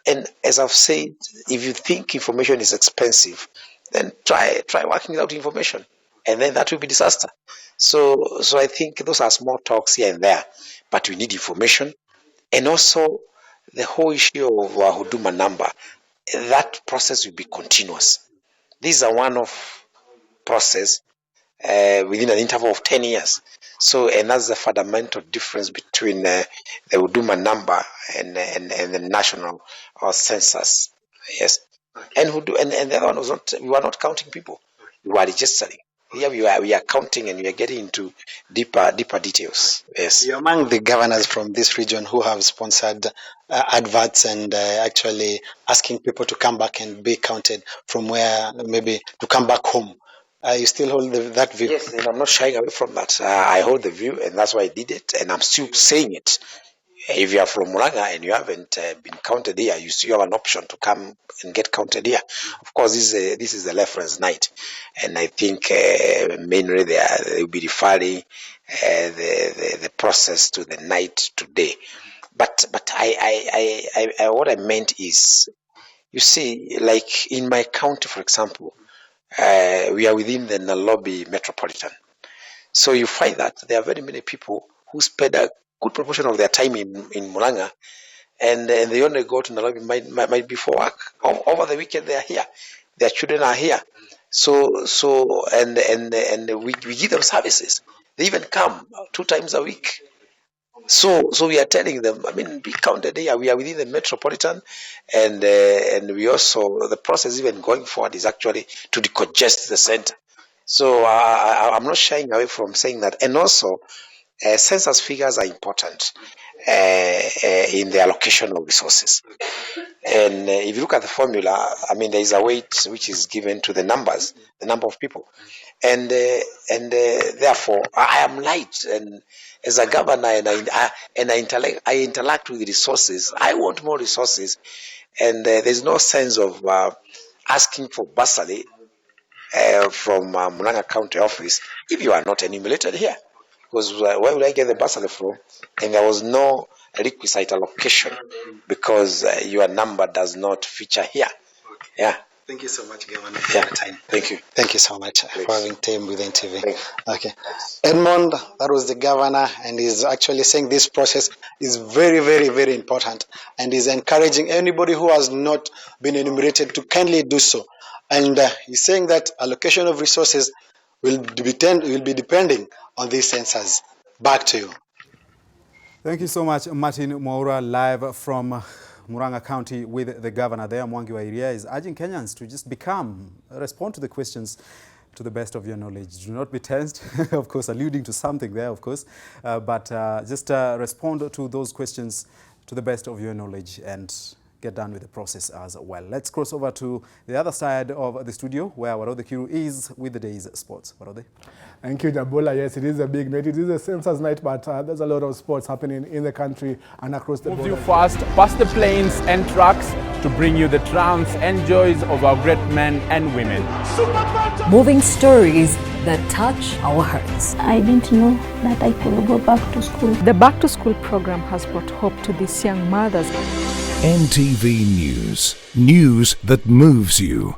And as I've said, if you think information is expensive, then try working without information, and then that will be disaster. So I think those are small talks here and there, but we need information, and also the whole issue of Huduma number. That process will be continuous. This is a one-off process within an interval of 10 years. So, and that's the fundamental difference between the Huduma number and the national census. Yes. And the other one was not, we were not counting people. We were registering. Here we are counting, and we are getting into deeper details. Yes. You're among the governors from this region who have sponsored adverts and actually asking people to come back and be counted from where, maybe to come back home. You still hold that view? Yes, and I'm not shying away from that. I hold the view, and that's why I did it, and I'm still saying it. If you are from Murang'a and you haven't been counted here, you still have an option to come and get counted here. Of course, this is the reference night, and I think mainly they will be referring the process to the night today. But I what I meant is, you see, like in my county, for example, we are within the Nairobi metropolitan. So you find that there are very many people who spend a good proportion of their time in Murang'a, and they only go to Nairobi might be for work. Over the weekend they are here. Their children are here. So we give them services. They even come 2 times a week. So we are telling them, I mean, be counted here. We are within the metropolitan, and we also, the process even going forward is actually to decongest the center. So I'm not shying away from saying that. And also, census figures are important in the allocation of resources. And if you look at the formula, I mean, there is a weight which is given to the numbers, the number of people. And therefore, I am light, and as a governor, and I interact with the resources. I want more resources, and there's no sense of asking for bursary from Murang'a County Office if you are not enumerated here. Because where would I get the bursary from? And there was no requisite allocation because your number does not feature here. Yeah. Thank you so much, Governor, for your time. Thank you. Thank you so much for having time with NTV. Okay. Edmond, that was the governor, and he's actually saying this process is very, very, very important, and is encouraging anybody who has not been enumerated to kindly do so. And he's saying that allocation of resources will be depending on these census. Back to you. Thank you so much, Martin Mwaura, live from Murang'a County with the governor there. Mwangi wa Iria is urging Kenyans to just respond to the questions to the best of your knowledge. Do not be tensed, of course, alluding to something there, of course, but just respond to those questions to the best of your knowledge and get done with the process as well. Let's cross over to the other side of the studio where Warode Kiru is with the day's sports. Warode. Thank you, Nyabola. Yes, it is a big night. It is a census night, but there's a lot of sports happening in the country and across the border. Move you fast past the plains and trucks to bring you the triumphs and joys of our great men and women. Moving stories that touch our hearts. I didn't know that I could go back to school. The Back to School program has brought hope to these young mothers. NTV News. News that moves you.